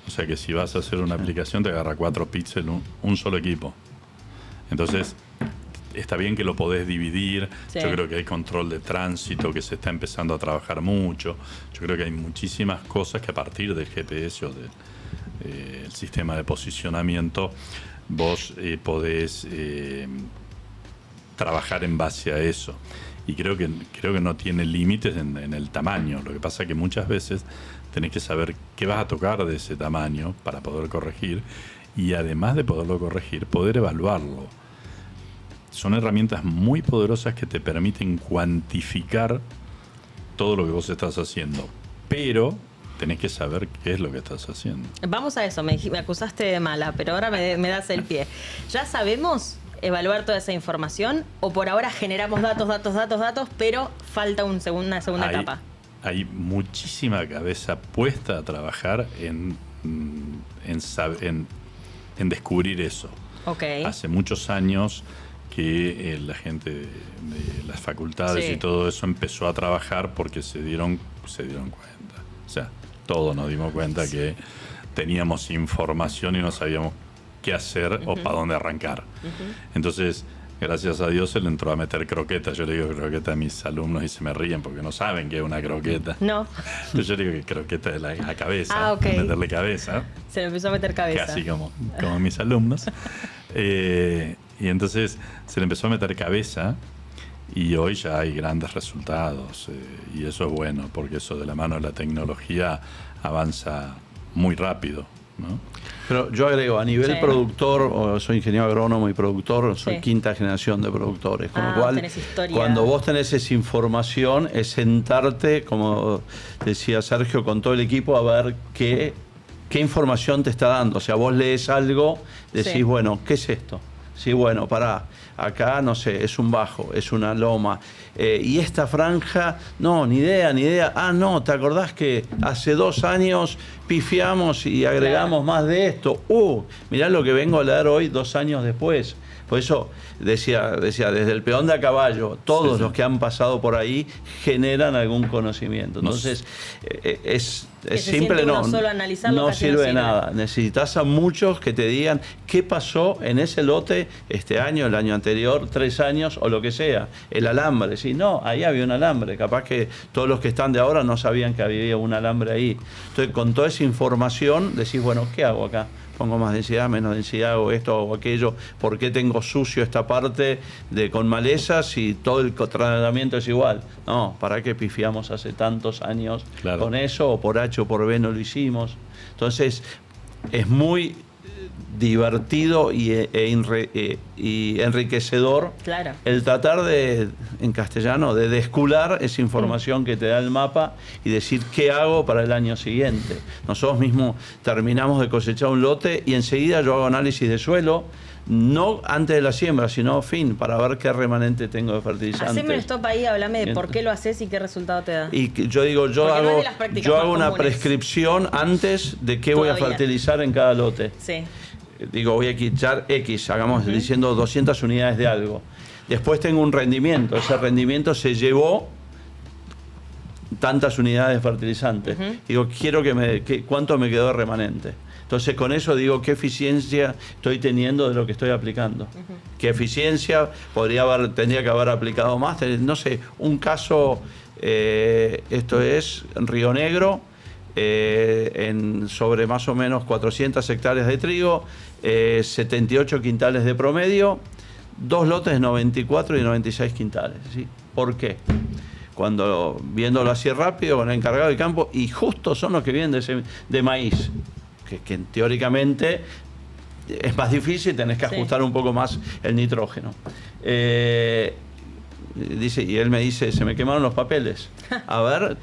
S4: O sea que si vas a hacer una aplicación te agarra 4 píxeles un solo equipo. Entonces, está bien que lo podés dividir.
S1: Sí.
S4: Yo creo que hay control de tránsito que se está empezando a trabajar mucho. Yo creo que hay muchísimas cosas que a partir del GPS o del sistema de posicionamiento vos podés trabajar en base a eso. Y creo que no tiene límites en el tamaño. Lo que pasa es que muchas veces tenés que saber qué vas a tocar de ese tamaño para poder corregir y además de poderlo corregir, poder evaluarlo. Son herramientas muy poderosas que te permiten cuantificar todo lo que vos estás haciendo, pero tenés que saber qué es lo que estás haciendo.
S1: Vamos a eso, me acusaste de mala, pero ahora me das el pie. ¿Ya sabemos evaluar toda esa información o por ahora generamos datos, pero falta una segunda etapa?
S4: Hay muchísima cabeza puesta a trabajar en descubrir eso.
S1: Okay.
S4: Hace muchos años que la gente de las facultades
S1: Sí.
S4: y todo eso empezó a trabajar porque se dieron cuenta. O sea, todos nos dimos cuenta que teníamos información y no sabíamos qué hacer o para dónde arrancar. Entonces, gracias a Dios, él entró a meter croquetas. Yo le digo croqueta a mis alumnos y se me ríen porque no saben qué es una croqueta.
S1: No.
S4: Entonces yo digo que croqueta es la cabeza,
S1: Ah, ok.
S4: meterle cabeza.
S1: Se le empezó a meter cabeza.
S4: Casi como mis alumnos. Y entonces se le empezó a meter cabeza y hoy ya hay grandes resultados. Y eso es bueno, porque eso de la mano de la tecnología avanza muy rápido, ¿no?
S3: Pero yo agrego, a nivel
S1: Sí.
S3: productor, soy ingeniero agrónomo y productor, soy
S1: Sí.
S3: quinta generación de productores, con lo cual
S1: tenés historia.
S3: cuando vos tenés esa información es sentarte, como decía Sergio, con todo el equipo a ver qué información te está dando. O sea, vos lees algo, decís,
S1: Sí.
S3: bueno, ¿qué es esto? Sí, bueno, pará, acá no sé, es un bajo, es una loma. Y esta franja, no, ni idea. Ah, no, ¿te acordás que hace 2 años pifiamos y agregamos más de esto? Mirá lo que vengo a leer hoy 2 años después. Por eso decía, desde el peón de a caballo, todos
S4: Sí.
S3: los que han pasado por ahí generan algún conocimiento. Entonces, es
S1: se
S3: simple,
S1: siente
S3: no,
S1: uno solo analizarlo,
S3: no
S1: casi no
S3: sirve de
S1: sirve.
S3: nada. Necesitas a muchos que te digan qué pasó en ese lote este año, el año anterior, 3 años o lo que sea. El alambre, sí, no, ahí había un alambre. Capaz que todos los que están de ahora no sabían que había un alambre ahí. Entonces, con toda esa información, decís, bueno, ¿qué hago acá? Pongo más densidad, menos densidad, o esto o aquello. ¿Por qué tengo sucio esta parte con malezas y todo el tratamiento es igual? No, ¿para qué pifiamos hace tantos años
S4: Claro.
S3: con eso? O por H o por B no lo hicimos. Entonces, es muy divertido y enriquecedor
S1: Claro.
S3: el tratar en castellano, de descular esa información que te da el mapa y decir qué hago para el año siguiente. Nosotros mismos terminamos de cosechar un lote y enseguida yo hago análisis de suelo, no antes de la siembra, sino para ver qué remanente tengo de fertilizante.
S1: Haceme un stop ahí, hablame de
S3: Bien.
S1: por qué lo haces y qué resultado te da.
S3: Y yo digo,
S1: Porque no es de las prácticas más
S3: una
S1: comunes.
S3: prescripción antes de qué voy a
S1: Todavía.
S3: fertilizar en cada lote.
S1: Sí.
S3: Digo, voy a quitar X, hagamos diciendo 200 unidades de algo. Después tengo un rendimiento, ese rendimiento se llevó tantas unidades de fertilizante. Digo, quiero ¿cuánto me quedó de remanente? Entonces con eso digo qué eficiencia estoy teniendo de lo que estoy aplicando. Qué eficiencia tendría que haber aplicado más. No sé, un caso, esto es Río Negro, sobre más o menos 400 hectáreas de trigo, 78 quintales de promedio, 2 lotes de 94 y 96 quintales. ¿Sí? ¿Por qué? Cuando viéndolo así rápido con el encargado de campo, y justo son los que vienen de maíz, que teóricamente es más difícil, tenés que ajustar un poco más el nitrógeno. Y él me dice, se me quemaron los papeles. A ver,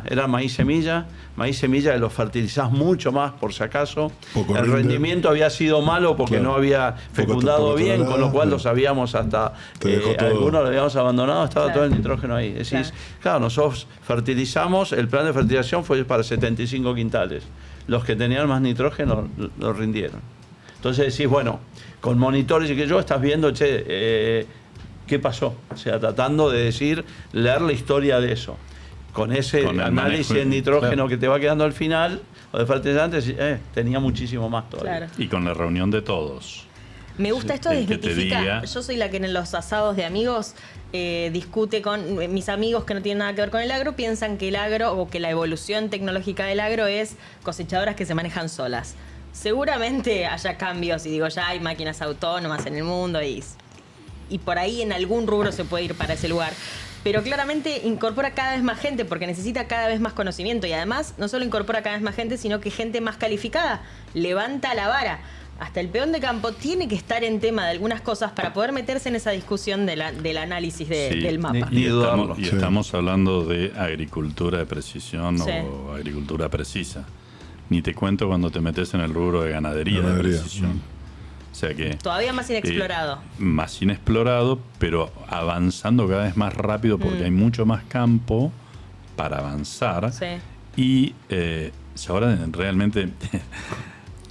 S3: era maíz semilla que lo fertilizás mucho más por si acaso.
S2: Poco
S3: el
S2: rinde.
S3: rendimiento había sido malo porque
S2: Claro.
S3: no había fecundado
S2: poco
S3: bien, con lo cual
S2: claro.
S3: lo sabíamos hasta,
S2: Te dejó todo.
S3: algunos lo habíamos abandonado, estaba
S1: Claro.
S3: todo el nitrógeno ahí. Decís, claro, nosotros fertilizamos, el plan de fertilización fue para 75 quintales. Los que tenían más nitrógeno lo rindieron. Entonces decís, bueno, con monitores y que yo estás viendo, ¿qué pasó? O sea, tratando de leer la historia de eso. Con ese
S4: Con el
S3: análisis
S4: manejo,
S3: de nitrógeno
S4: claro.
S3: que te va quedando al final, o de fertilizantes, tenía muchísimo más todavía.
S1: Claro.
S4: Y con la reunión de todos.
S1: Me gusta esto
S4: el que te
S1: desmitifica.
S4: diga.
S1: Yo soy la que en los asados de amigos discute con mis amigos que no tienen nada que ver con el agro, piensan que el agro o que la evolución tecnológica del agro es cosechadoras que se manejan solas. Seguramente haya cambios y digo, ya hay máquinas autónomas en el mundo y por ahí en algún rubro se puede ir para ese lugar. pero claramente incorpora cada vez más gente porque necesita cada vez más conocimiento y además no solo incorpora cada vez más gente, sino que gente más calificada, levanta la vara. Hasta el peón de campo tiene que estar en tema de algunas cosas para poder meterse en esa discusión del análisis del mapa.
S4: Estamos hablando de agricultura de precisión o agricultura precisa. Ni te cuento cuando te metes en el rubro de ganadería. De precisión. O sea que
S1: todavía más inexplorado.
S4: Más inexplorado, pero avanzando cada vez más rápido porque hay mucho más campo para avanzar.
S1: Sí.
S4: Y ahora realmente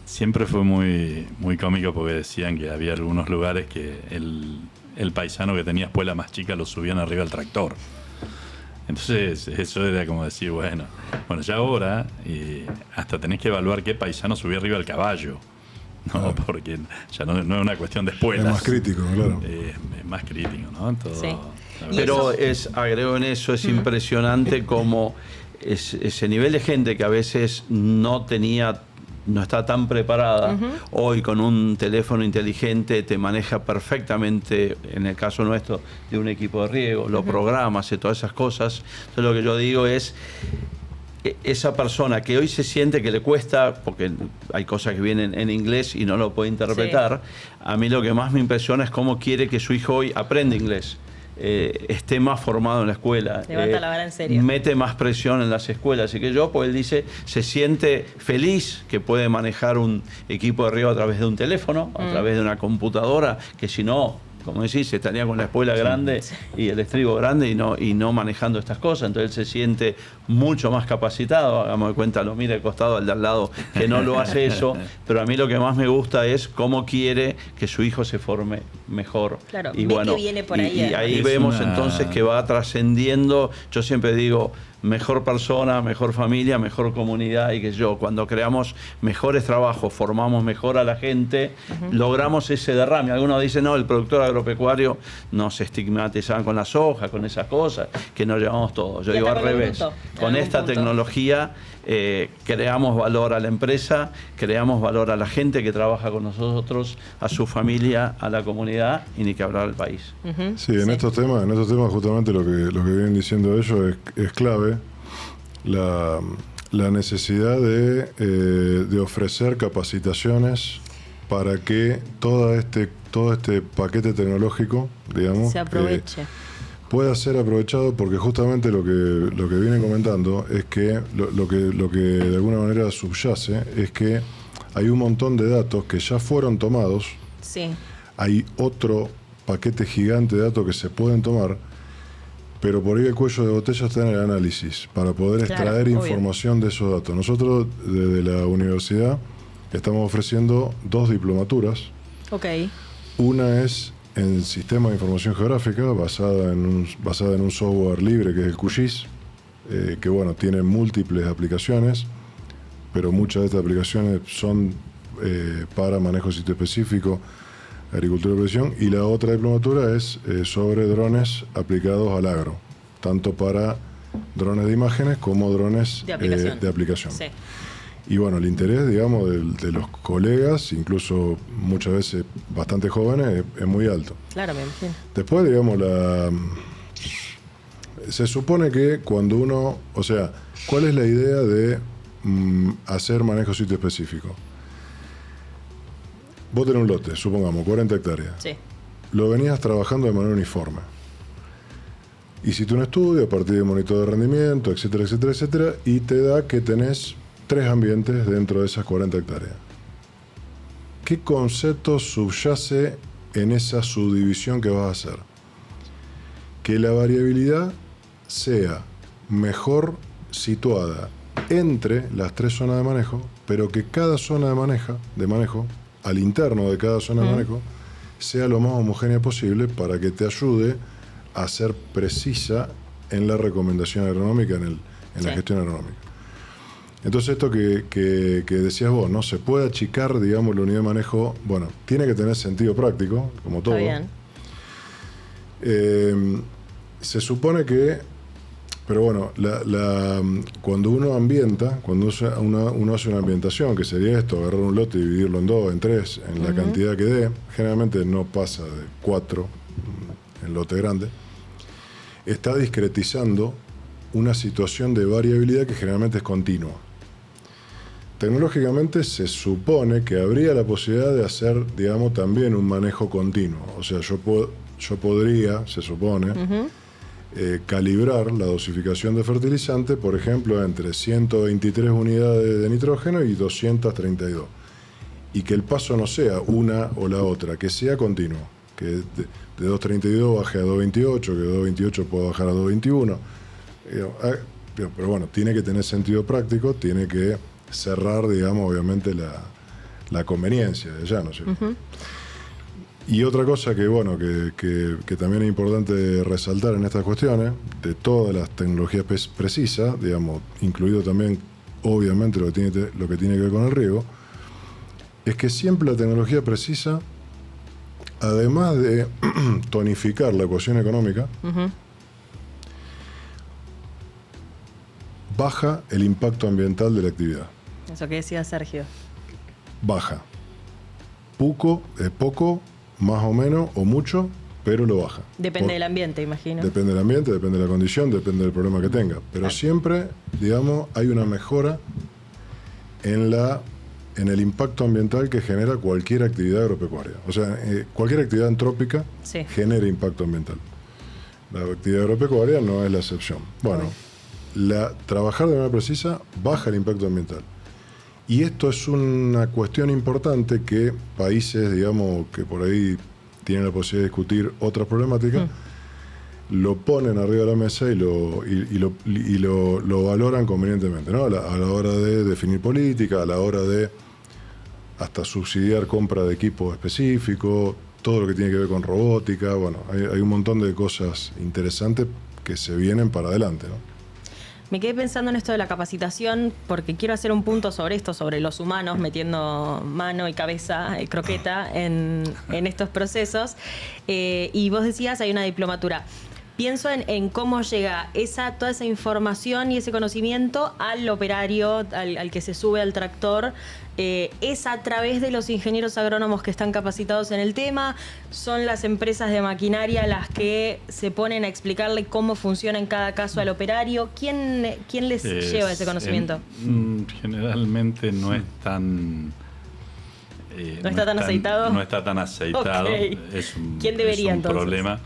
S4: siempre fue muy, muy cómico porque decían que había algunos lugares que el paisano que tenía espuela más chica lo subían arriba del tractor. Entonces eso era como decir, bueno, ya ahora hasta tenés que evaluar qué paisano subía arriba del caballo. No, porque ya no es una cuestión de espuelas.
S2: Es más crítico, claro.
S4: Es más crítico, ¿no? Todo,
S1: sí.
S3: Pero agrego en eso, es impresionante como ese nivel de gente que a veces no está tan preparada, hoy con un teléfono inteligente te maneja perfectamente, en el caso nuestro, de un equipo de riego, lo programa, hace todas esas cosas. Entonces lo que yo digo es, esa persona que hoy se siente que le cuesta, porque hay cosas que vienen en inglés y no lo puede interpretar, a mí lo que más me impresiona es cómo quiere que su hijo hoy aprenda inglés. Esté más formado en la escuela,
S1: levanta la vara en serio,
S3: mete más presión en las escuelas. Así que pues él dice, se siente feliz que puede manejar un equipo de riego a través de un teléfono, a través de una computadora, que si no, como decís, estaría con la espuela grande y el estribo grande y no manejando estas cosas. Entonces él se siente mucho más capacitado. Hagamos de cuenta, lo mira al costado, al de al lado, que no lo hace eso. Pero a mí lo que más me gusta es cómo quiere que su hijo se forme mejor.
S1: Claro,
S3: y
S1: que viene por ahí.
S3: Y ahí vemos entonces que va trascendiendo. Yo siempre digo, mejor persona, mejor familia, mejor comunidad, y cuando creamos mejores trabajos, formamos mejor a la gente, logramos ese derrame. Algunos dicen, no, el productor agropecuario nos estigmatizaban con la soja, con esas cosas, que nos llevamos todo. Yo digo al revés. Con esta tecnología creamos valor a la empresa, creamos valor a la gente que trabaja con nosotros, a su familia, a la comunidad, y ni que hablar al país.
S2: Sí, en estos temas justamente lo que vienen diciendo ellos es clave, la necesidad de ofrecer capacitaciones para que todo este paquete tecnológico, digamos,
S1: se aproveche.
S2: Pueda ser aprovechado, porque justamente lo que vienen comentando es que lo que de alguna manera subyace es que hay un montón de datos que ya fueron tomados.
S1: Sí.
S2: Hay otro paquete gigante de datos que se pueden tomar, pero por ahí el cuello de botella está en el análisis para poder extraer información de esos datos. Nosotros desde la universidad estamos ofreciendo 2 diplomaturas.
S1: Okay.
S2: Una es en Sistema de Información Geográfica, basada en un software libre que es el QGIS, que tiene múltiples aplicaciones, pero muchas de estas aplicaciones son para manejo de sitio específico, agricultura de precisión, y la otra diplomatura es sobre drones aplicados al agro, tanto para drones de imágenes como drones de aplicación.
S1: Sí.
S2: Y el interés, digamos, de los colegas, incluso muchas veces bastante jóvenes, es muy alto.
S1: Claro, me imagino.
S2: Después, digamos, se supone que cuando uno, ¿cuál es la idea de hacer manejo sitio específico? Vos tenés un lote, supongamos, 40 hectáreas.
S1: Sí.
S2: Lo venías trabajando de manera uniforme. Hiciste un estudio a partir de monitor de rendimiento, etcétera, etcétera, etcétera, y te da que tenés 3 ambientes dentro de esas 40 hectáreas. ¿Qué concepto subyace en esa subdivisión que vas a hacer? Que la variabilidad sea mejor situada entre las 3 zonas de manejo, pero que cada zona de manejo, al interno de cada zona de manejo, sea lo más homogénea posible para que te ayude a ser precisa en la recomendación agronómica, en la gestión agronómica. Entonces esto que decías vos, ¿no? Se puede achicar, digamos, la unidad de manejo, tiene que tener sentido práctico, como todo.
S1: Está bien.
S2: Se supone que, pero cuando uno ambienta, cuando uno hace una ambientación, que sería esto, agarrar un lote y dividirlo en 2, en 3, en la cantidad que dé, generalmente no pasa de 4 en lote grande. está discretizando una situación de variabilidad que generalmente es continua. Tecnológicamente se supone que habría la posibilidad de hacer, digamos, también un manejo continuo. O sea, yo podría, se supone, calibrar la dosificación de fertilizante, por ejemplo, entre 123 unidades de nitrógeno y 232. Y que el paso no sea una o la otra, que sea continuo. Que de 232 baje a 228, que de 228 pueda bajar a 221. Pero bueno, tiene que tener sentido práctico, tiene que cerrar, digamos, obviamente la conveniencia de ya, ¿no es cierto? Y otra cosa que, bueno, que también es importante resaltar en estas cuestiones, de todas las tecnologías precisas, digamos, incluido también, obviamente, lo que tiene que ver con el riego, es que siempre la tecnología precisa, además de tonificar la ecuación económica, baja el impacto ambiental de la actividad.
S1: Eso que decía Sergio.
S2: Baja. Poco, más o menos, o mucho, pero lo baja.
S1: Depende del ambiente, imagino.
S2: Depende del ambiente, depende de la condición, depende del problema que tenga. Pero siempre, digamos, hay una mejora en el impacto ambiental que genera cualquier actividad agropecuaria. O sea, cualquier actividad antrópica genera impacto ambiental. La actividad agropecuaria no es la excepción. Bueno, trabajar de manera precisa baja el impacto ambiental. Y esto es una cuestión importante que países, digamos, que por ahí tienen la posibilidad de discutir otras problemáticas, lo ponen arriba de la mesa y lo valoran convenientemente, ¿no? A la hora de definir política, a la hora de hasta subsidiar compra de equipo específico, todo lo que tiene que ver con robótica. Bueno, hay un montón de cosas interesantes que se vienen para adelante, ¿no?
S1: Me quedé pensando en esto de la capacitación porque quiero hacer un punto sobre esto, sobre los humanos metiendo mano y cabeza, croqueta en estos procesos. Y vos decías, hay una diplomatura. Pienso en cómo llega toda esa información y ese conocimiento al operario, al que se sube al tractor. ¿Es a través de los ingenieros agrónomos que están capacitados en el tema? ¿Son las empresas de maquinaria las que se ponen a explicarle cómo funciona en cada caso al operario? ¿Quién les lleva ese conocimiento?
S4: Generalmente no es tan...
S1: ¿No está tan aceitado?
S4: No está tan aceitado.
S1: Okay. ¿Quién debería entonces?
S4: Problema.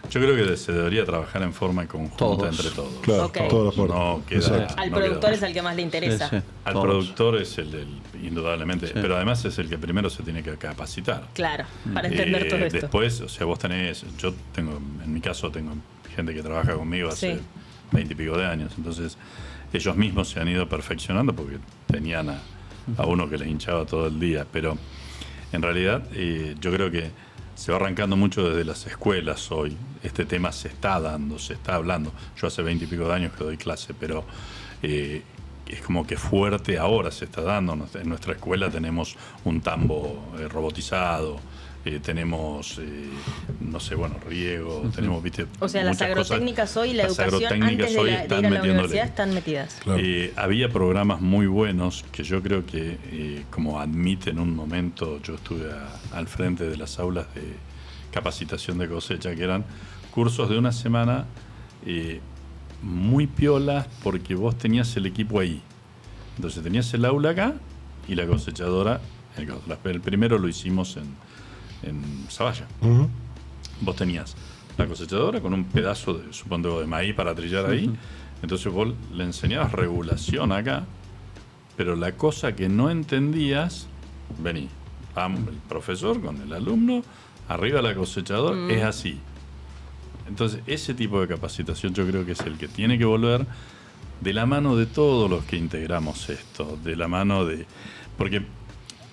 S4: Yo creo que se debería trabajar en forma conjunta entre todos.
S2: Claro, todas las partes.
S1: Al productor es el que más le interesa.
S4: Sí. Al productor es indudablemente, pero además es el que primero se tiene que capacitar.
S1: Claro, para entender todo esto.
S4: Después, o sea, en mi caso tengo gente que trabaja conmigo hace 20 y pico de años, entonces ellos mismos se han ido perfeccionando porque tenían a uno que les hinchaba todo el día, pero en realidad yo creo que se va arrancando mucho desde las escuelas hoy. Este tema se está dando, se está hablando. Yo hace 20 y pico de años que doy clase, pero es como que fuerte ahora se está dando. En nuestra escuela tenemos un tambo robotizado, tenemos, riego, tenemos, viste.
S1: O sea, las agrotécnicas hoy, la educación antes de ir a la universidad están metidas.
S2: Claro.
S4: Había programas muy buenos que yo creo que, como admite en un momento, yo estuve al frente de las aulas de capacitación de cosecha, que eran cursos de una semana muy piolas porque vos tenías el equipo ahí. Entonces tenías el aula acá y la cosechadora. El primero lo hicimos en Zavalla. Vos tenías la cosechadora con un pedazo de maíz para trillar ahí. Entonces vos le enseñabas regulación acá, pero la cosa que no entendías, vamos, el profesor con el alumno, arriba la cosechadora, es así. Entonces ese tipo de capacitación yo creo que es el que tiene que volver de la mano de todos los que integramos esto, de la mano de... Porque,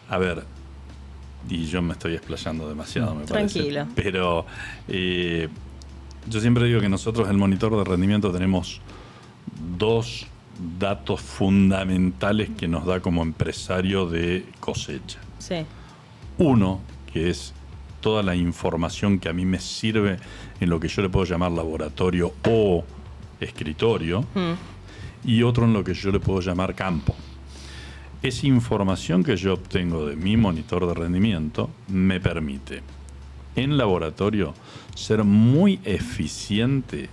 S4: a ver, y yo me estoy explayando demasiado, me
S1: Tranquilo.
S4: parece. Pero yo siempre digo que nosotros, el monitor de rendimiento, tenemos dos datos fundamentales que nos da como empresario de cosecha.
S1: Sí.
S4: Uno, que es toda la información que a mí me sirve en lo que yo le puedo llamar laboratorio o escritorio, y otro en lo que yo le puedo llamar campo. Esa información que yo obtengo de mi monitor de rendimiento me permite en laboratorio, ser muy eficiente,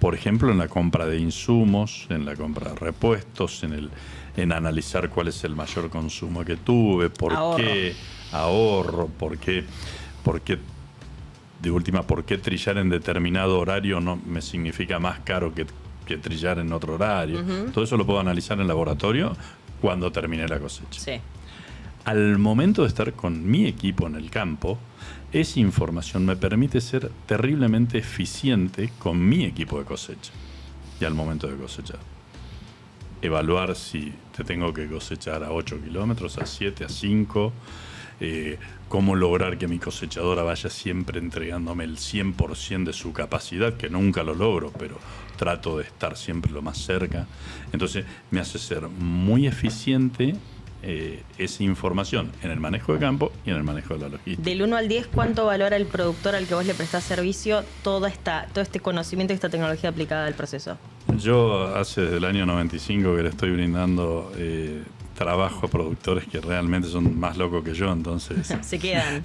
S4: por ejemplo, en la compra de insumos, en la compra de repuestos, en analizar cuál es el mayor consumo que tuve, por qué ahorro, por qué de última, por qué trillar en determinado horario no me significa más caro que trillar en otro horario. Todo eso lo puedo analizar en laboratorio cuando termine la cosecha.
S1: Sí.
S4: Al momento de estar con mi equipo en el campo, esa información me permite ser terriblemente eficiente con mi equipo de cosecha y al momento de cosechar. Evaluar si te tengo que cosechar a 8 kilómetros, a 7, a 5, cómo lograr que mi cosechadora vaya siempre entregándome el 100% de su capacidad, que nunca lo logro, pero trato de estar siempre lo más cerca. Entonces me hace ser muy eficiente esa información en el manejo de campo y en el manejo de la logística.
S1: Del 1 al 10, ¿cuánto valora el productor al que vos le prestás servicio todo este conocimiento y esta tecnología aplicada al proceso?
S4: Yo desde el año 95 que le estoy brindando trabajo a productores que realmente son más locos que yo, entonces
S1: se quedan.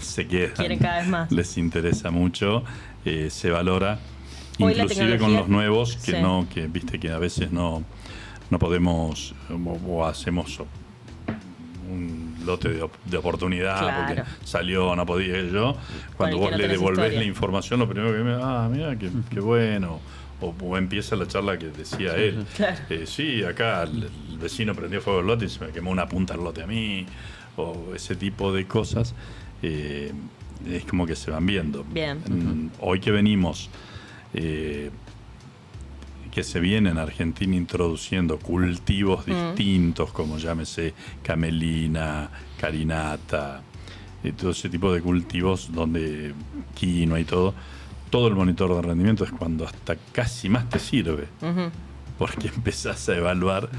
S4: Quieren
S1: cada vez más.
S4: Les interesa mucho, se valora,
S1: hoy
S4: inclusive con los nuevos que viste que a veces no podemos o hacemos un lote de oportunidad, claro, porque salió, no podía yo. Cuando vos le devolvés la información, lo primero que mira, qué bueno. O empieza la charla que decía él.
S1: Claro.
S4: Sí, acá el vecino prendió fuego el lote y se me quemó una punta del lote a mí. O ese tipo de cosas. Es como que se van viendo.
S1: Bien.
S4: Hoy que venimos, que se viene en Argentina introduciendo cultivos distintos, como llámese camelina, carinata, todo ese tipo de cultivos donde quinoa y todo el monitor de rendimiento es cuando hasta casi más te sirve, porque empezás a evaluar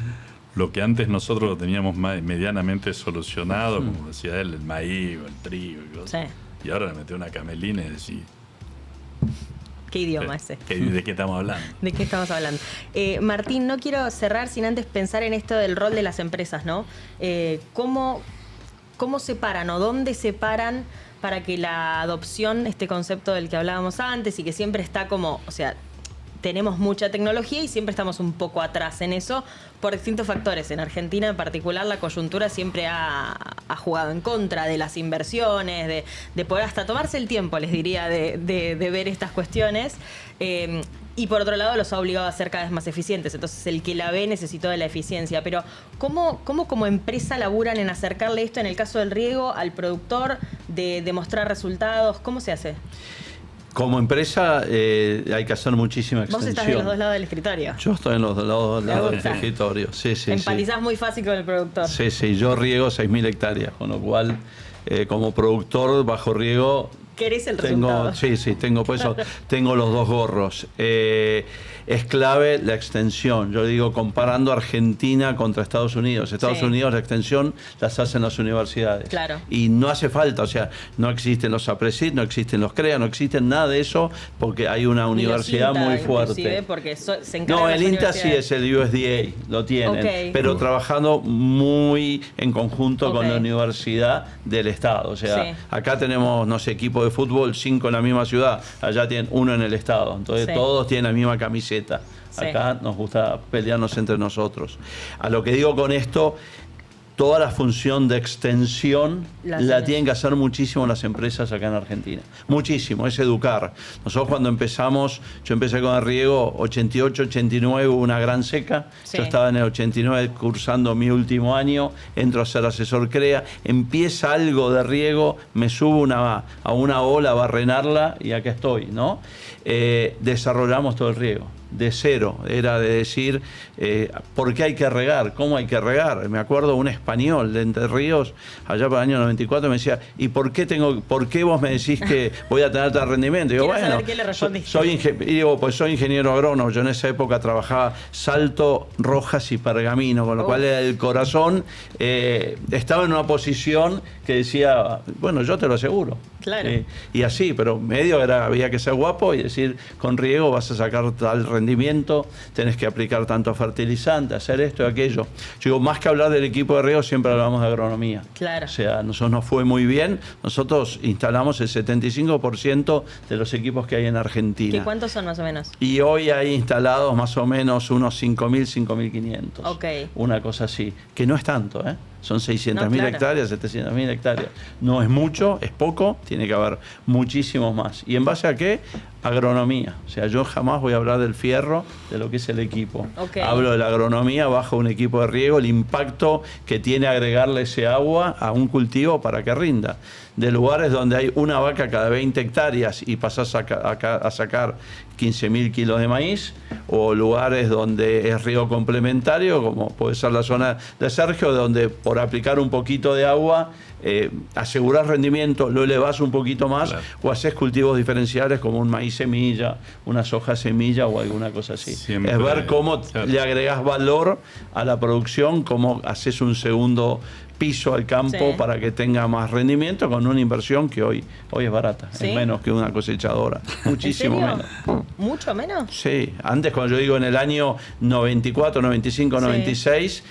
S4: lo que antes nosotros lo teníamos medianamente solucionado, como decía él, el maíz o el trigo y cosas. Sí. Y ahora le metés una camelina y decís...
S1: ¿Qué idioma ese?
S4: ¿De qué estamos hablando?
S1: ¿De qué estamos hablando? Martín, no quiero cerrar sin antes pensar en esto del rol de las empresas, ¿no? ¿Cómo separan o dónde separan para que la adopción, este concepto del que hablábamos antes y que siempre está como, o sea, tenemos mucha tecnología y siempre estamos un poco atrás en eso por distintos factores. En Argentina en particular la coyuntura siempre ha jugado en contra de las inversiones, de poder hasta tomarse el tiempo, les diría, de ver estas cuestiones. Y por otro lado los ha obligado a ser cada vez más eficientes. Entonces el que la ve necesitó de la eficiencia. Pero ¿cómo como empresa laburan en acercarle esto, en el caso del riego, al productor, de demostrar resultados? ¿Cómo se hace?
S3: Como empresa hay que hacer muchísima extensión.
S1: Vos estás en los dos lados del escritorio.
S3: Yo estoy en los dos lados del escritorio. Sí.
S1: Empalizás muy fácil con el productor.
S3: Sí. Yo riego 6.000 hectáreas, con lo cual como productor bajo riego...
S1: ¿Querés el resultado?
S3: Sí, tengo los dos gorros. Es clave la extensión. Yo digo, comparando Argentina contra Estados Unidos. Estados Unidos la extensión las hacen las universidades.
S1: Claro.
S3: Y no hace falta, o sea, no existen los APRESID, no existen los CREA, no existen nada de eso, porque hay una universidad muy fuerte.
S1: Porque se
S3: no, el INTA sí es el USDA, lo tienen, pero trabajando muy en conjunto con la universidad del Estado. O sea, acá tenemos, no sé, equipo de fútbol, 5 en la misma ciudad, allá tienen 1 en el Estado. Entonces todos tienen la misma camiseta. Acá nos gusta pelearnos entre nosotros. A lo que digo con esto, toda la función de extensión la tienen que hacer muchísimo las empresas acá en Argentina. Muchísimo, es educar. Nosotros cuando empezamos, yo empecé con el riego 88, 89, hubo una gran seca. Yo estaba en el 89 cursando mi último año, entro a ser asesor CREA, empieza algo de riego, me subo a una ola a barrenarla y acá estoy, ¿no? Desarrollamos todo el riego. De cero, era de decir por qué hay que regar, cómo hay que regar. Me acuerdo un español de Entre Ríos, allá para el año 94, me decía, ¿y por qué vos me decís que voy a tener tal rendimiento? Y digo, bueno,
S1: ¿qué le respondiste?
S3: Soy ingeniero agrónomo. Yo en esa época trabajaba Salto, Rojas y Pergamino, con lo cual el corazón estaba en una posición que decía, bueno, yo te lo aseguro.
S1: Claro.
S3: Y así, pero medio había que ser guapo y decir, con riego vas a sacar tal rendimiento, tenés que aplicar tanto fertilizante, hacer esto y aquello. Yo digo, más que hablar del equipo de riego, siempre hablamos de agronomía.
S1: Claro.
S3: O sea, a nosotros nos fue muy bien. Nosotros instalamos el 75% de los equipos que hay en Argentina.
S1: ¿Y cuántos son más o menos?
S3: Y hoy hay instalados más o menos unos 5.000, 5.500.
S1: Ok.
S3: Una cosa así, que no es tanto, ¿eh? Son 600.000
S1: claro.
S3: hectáreas, 700.000 hectáreas. No es mucho, es poco, tiene que haber muchísimos más. ¿Y en base a qué? Agronomía. O sea, yo jamás voy a hablar del fierro, de lo que es el equipo.
S1: Okay.
S3: Hablo de la agronomía bajo un equipo de riego, el impacto que tiene agregarle ese agua a un cultivo para que rinda. De lugares donde hay una vaca cada 20 hectáreas y pasás a sacar 15.000 kilos de maíz, o lugares donde es riego complementario, como puede ser la zona de Sergio, donde por aplicar un poquito de agua asegurás rendimiento, lo elevás un poquito más, claro, o haces cultivos diferenciales como un maíz semilla, una soja semilla o alguna cosa así. Siempre, es ver cómo le agregás valor a la producción, cómo haces un segundo piso al campo para que tenga más rendimiento con una inversión que hoy es barata, es menos que una cosechadora, muchísimo menos.
S1: ¿Mucho menos?
S3: Sí, antes cuando yo digo en el año 94, 95, 96,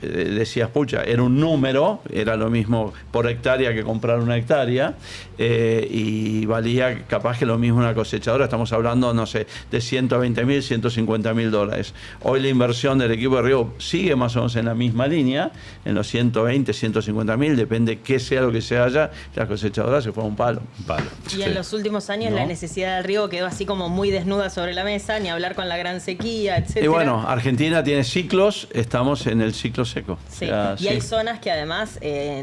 S3: decías, pucha, era un número, era lo mismo por hectárea que comprar una hectárea, y valía capaz que lo mismo una cosechadora. Estamos hablando, no sé, de 120.000, 150.000 dólares. Hoy la inversión del equipo de riego sigue más o menos en la misma línea, en los 120, 150.000, depende qué sea lo que se haya, la cosechadora se fue a un palo.
S1: Y en los últimos años la necesidad del riego quedó así como muy desnuda sobre la mesa, ni hablar con la gran sequía, etcétera.
S3: Y bueno, Argentina tiene ciclos, estamos en el ciclo seco.
S1: Sí. O sea, y hay zonas que además...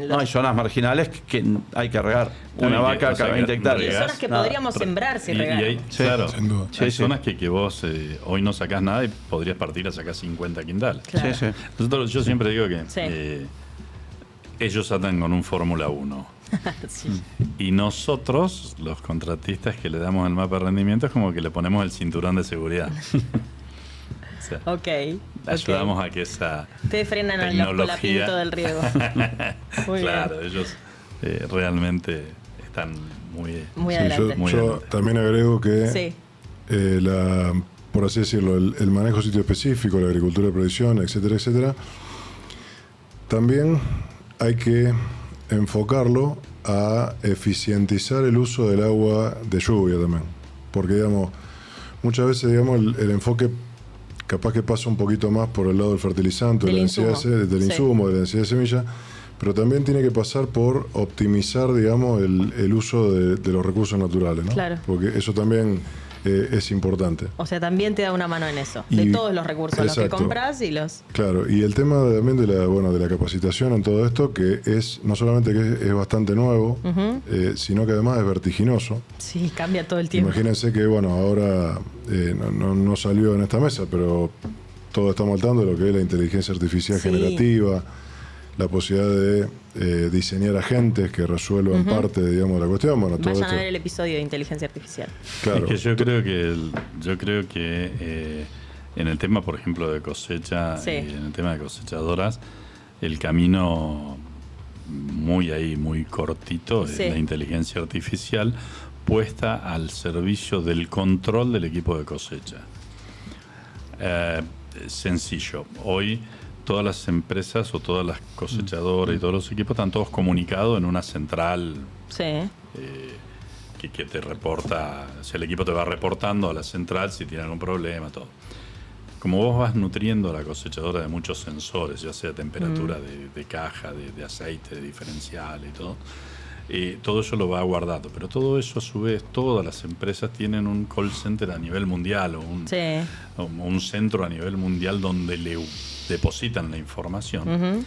S3: No, hay zonas marginales que hay que regar. Una vaca cada 20 hectáreas.
S1: Hay zonas que podríamos sembrar si regamos.
S4: Claro, hay zonas que vos hoy no sacás nada y podrías partir a sacar 50 quintales.
S1: Claro.
S4: Yo siempre digo que ellos atan con un Fórmula 1. Y nosotros, los contratistas que le damos el mapa de rendimiento, es como que le ponemos el cinturón de seguridad. Ayudamos a que esa
S1: ustedes frenan el colapimiento del riego. Muy
S4: claro, bien. Ellos realmente están muy
S1: adelante.
S2: Yo también agrego que por así decirlo, el manejo sitio específico, la agricultura de precisión, etcétera, etcétera, también hay que enfocarlo a eficientizar el uso del agua de lluvia también. Porque, digamos, muchas veces, digamos, el enfoque capaz que pasa un poquito más por el lado del fertilizante, del insumo, de la densidad de semilla, pero también tiene que pasar por optimizar, digamos, el uso de los recursos naturales, ¿no?
S1: Claro.
S2: Porque eso también es importante.
S1: O sea, también te da una mano en eso, de todos los recursos, los que compras y los...
S2: Claro, y el tema también de la capacitación en todo esto, que es no solamente que es bastante nuevo, sino que además es vertiginoso.
S1: Sí, cambia todo el tiempo.
S2: Imagínense que, bueno, ahora no salió en esta mesa, pero todos estamos al tanto de lo que es la inteligencia artificial generativa, la posibilidad de diseñar agentes que resuelvan parte, digamos, de la cuestión. Bueno, todo
S1: vayan
S2: esto.
S1: A ver el episodio de inteligencia artificial.
S2: Claro.
S4: Es que yo creo que en el tema, por ejemplo, de cosecha y en el tema de cosechadoras, el camino muy cortito es la inteligencia artificial puesta al servicio del control del equipo de cosecha. Sencillo. Hoy todas las empresas o todas las cosechadoras y todos los equipos están todos comunicados en una central que te reporta, o sea, el equipo te va reportando a la central si tiene algún problema, todo. Como vos vas nutriendo a la cosechadora de muchos sensores, ya sea temperatura de caja, de aceite, de diferencial y todo eso lo va guardando. Pero todo eso, a su vez, todas las empresas tienen un call center a nivel mundial o un centro a nivel mundial donde le depositan la información.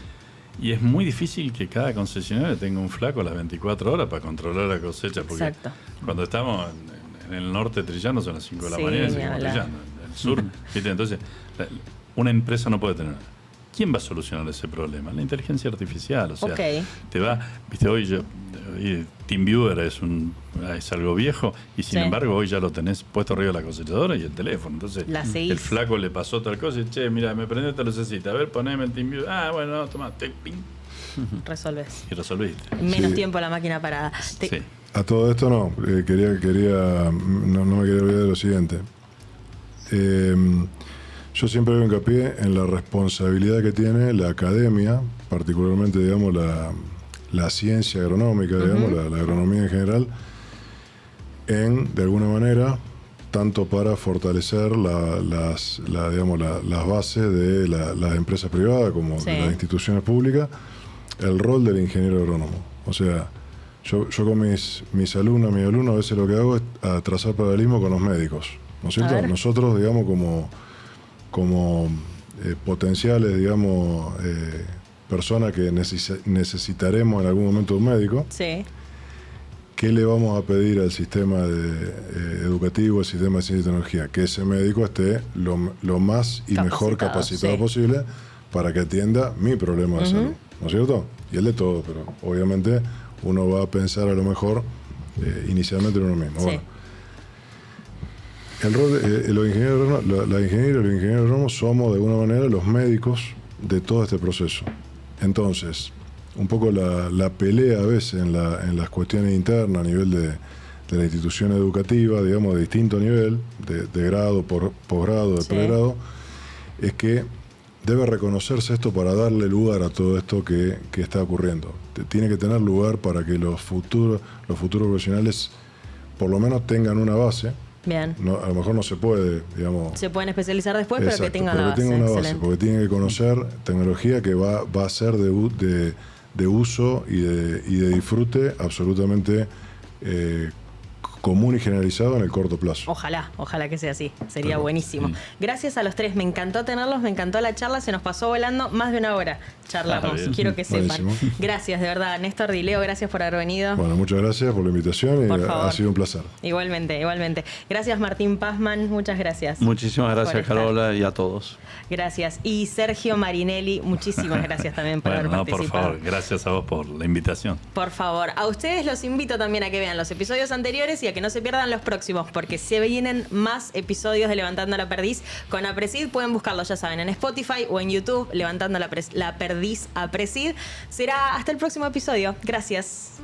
S4: Y es muy difícil que cada concesionario tenga un flaco a las 24 horas para controlar la cosecha, porque cuando estamos en el norte trillando son las 5 de la mañana y seguimos trillando. En el sur, ¿viste? Entonces, una empresa no puede tener. ¿Quién va a solucionar ese problema? La inteligencia artificial. O sea, te va, viste, hoy TeamViewer es algo viejo y sin embargo hoy ya lo tenés puesto arriba de la cosechadora y el teléfono. Entonces el flaco le pasó tal cosa y mira, me prende esta lucecita, a ver, poneme el TeamViewer. Bueno, toma, ping.
S1: Resolves.
S4: Y resolviste.
S1: Menos tiempo a la máquina parada.
S2: A todo esto no me quería olvidar de lo siguiente. Yo siempre hago hincapié en la responsabilidad que tiene la academia, particularmente, digamos, la ciencia agronómica, digamos, la agronomía en general, de alguna manera, tanto para fortalecer las bases de las empresas privadas como de las instituciones públicas, el rol del ingeniero agrónomo. O sea, yo con mis alumnos a veces lo que hago es trazar paralelismo con los médicos, ¿no es cierto? Nosotros, digamos, como potenciales, digamos, personas que necesitaremos en algún momento un médico, ¿qué le vamos a pedir al sistema educativo, al sistema de ciencia y tecnología? Que ese médico esté lo más y mejor capacitado posible para que atienda mi problema de salud, ¿no es cierto? Y el de todo, pero obviamente uno va a pensar a lo mejor inicialmente en uno mismo. Bueno, el rol de los ingenieros, los ingenieros agrónomos somos de alguna manera los médicos de todo este proceso. Entonces, un poco la pelea a veces en las cuestiones internas a nivel de la institución educativa, digamos, de distinto nivel, de grado, posgrado, de pregrado, es que debe reconocerse esto para darle lugar a todo esto que está ocurriendo. Tiene que tener lugar para que los futuros profesionales por lo menos tengan una base.
S1: Bien.
S2: A lo mejor no se puede, digamos.
S1: Se pueden especializar después, pero que tengan
S2: la base. Tenga una base, porque tienen que conocer tecnología que va a ser de uso y de disfrute absolutamente común y generalizado en el corto plazo.
S1: Ojalá que sea así. Sería buenísimo. Gracias a los tres. Me encantó tenerlos, me encantó la charla. Se nos pasó volando más de una hora. Charlamos. Quiero que sepan. Buenísimo. Gracias, de verdad. Néstor Dileo, gracias por haber venido.
S2: Bueno, muchas gracias por la invitación y ha sido un placer.
S1: Igualmente. Gracias, Martín Pazman. Muchas gracias.
S3: Muchísimas gracias, Carola, y a todos.
S1: Gracias. Y Sergio Marinelli, muchísimas gracias también por haber participado.
S4: Por favor, gracias a vos por la invitación.
S1: Por favor. A ustedes los invito también a que vean los episodios anteriores y a que no se pierdan los próximos, porque se vienen más episodios de Levantando la Perdiz con Apresid. Pueden buscarlo, ya saben, en Spotify o en YouTube, Levantando la Perdiz Apresid. Será hasta el próximo episodio. Gracias.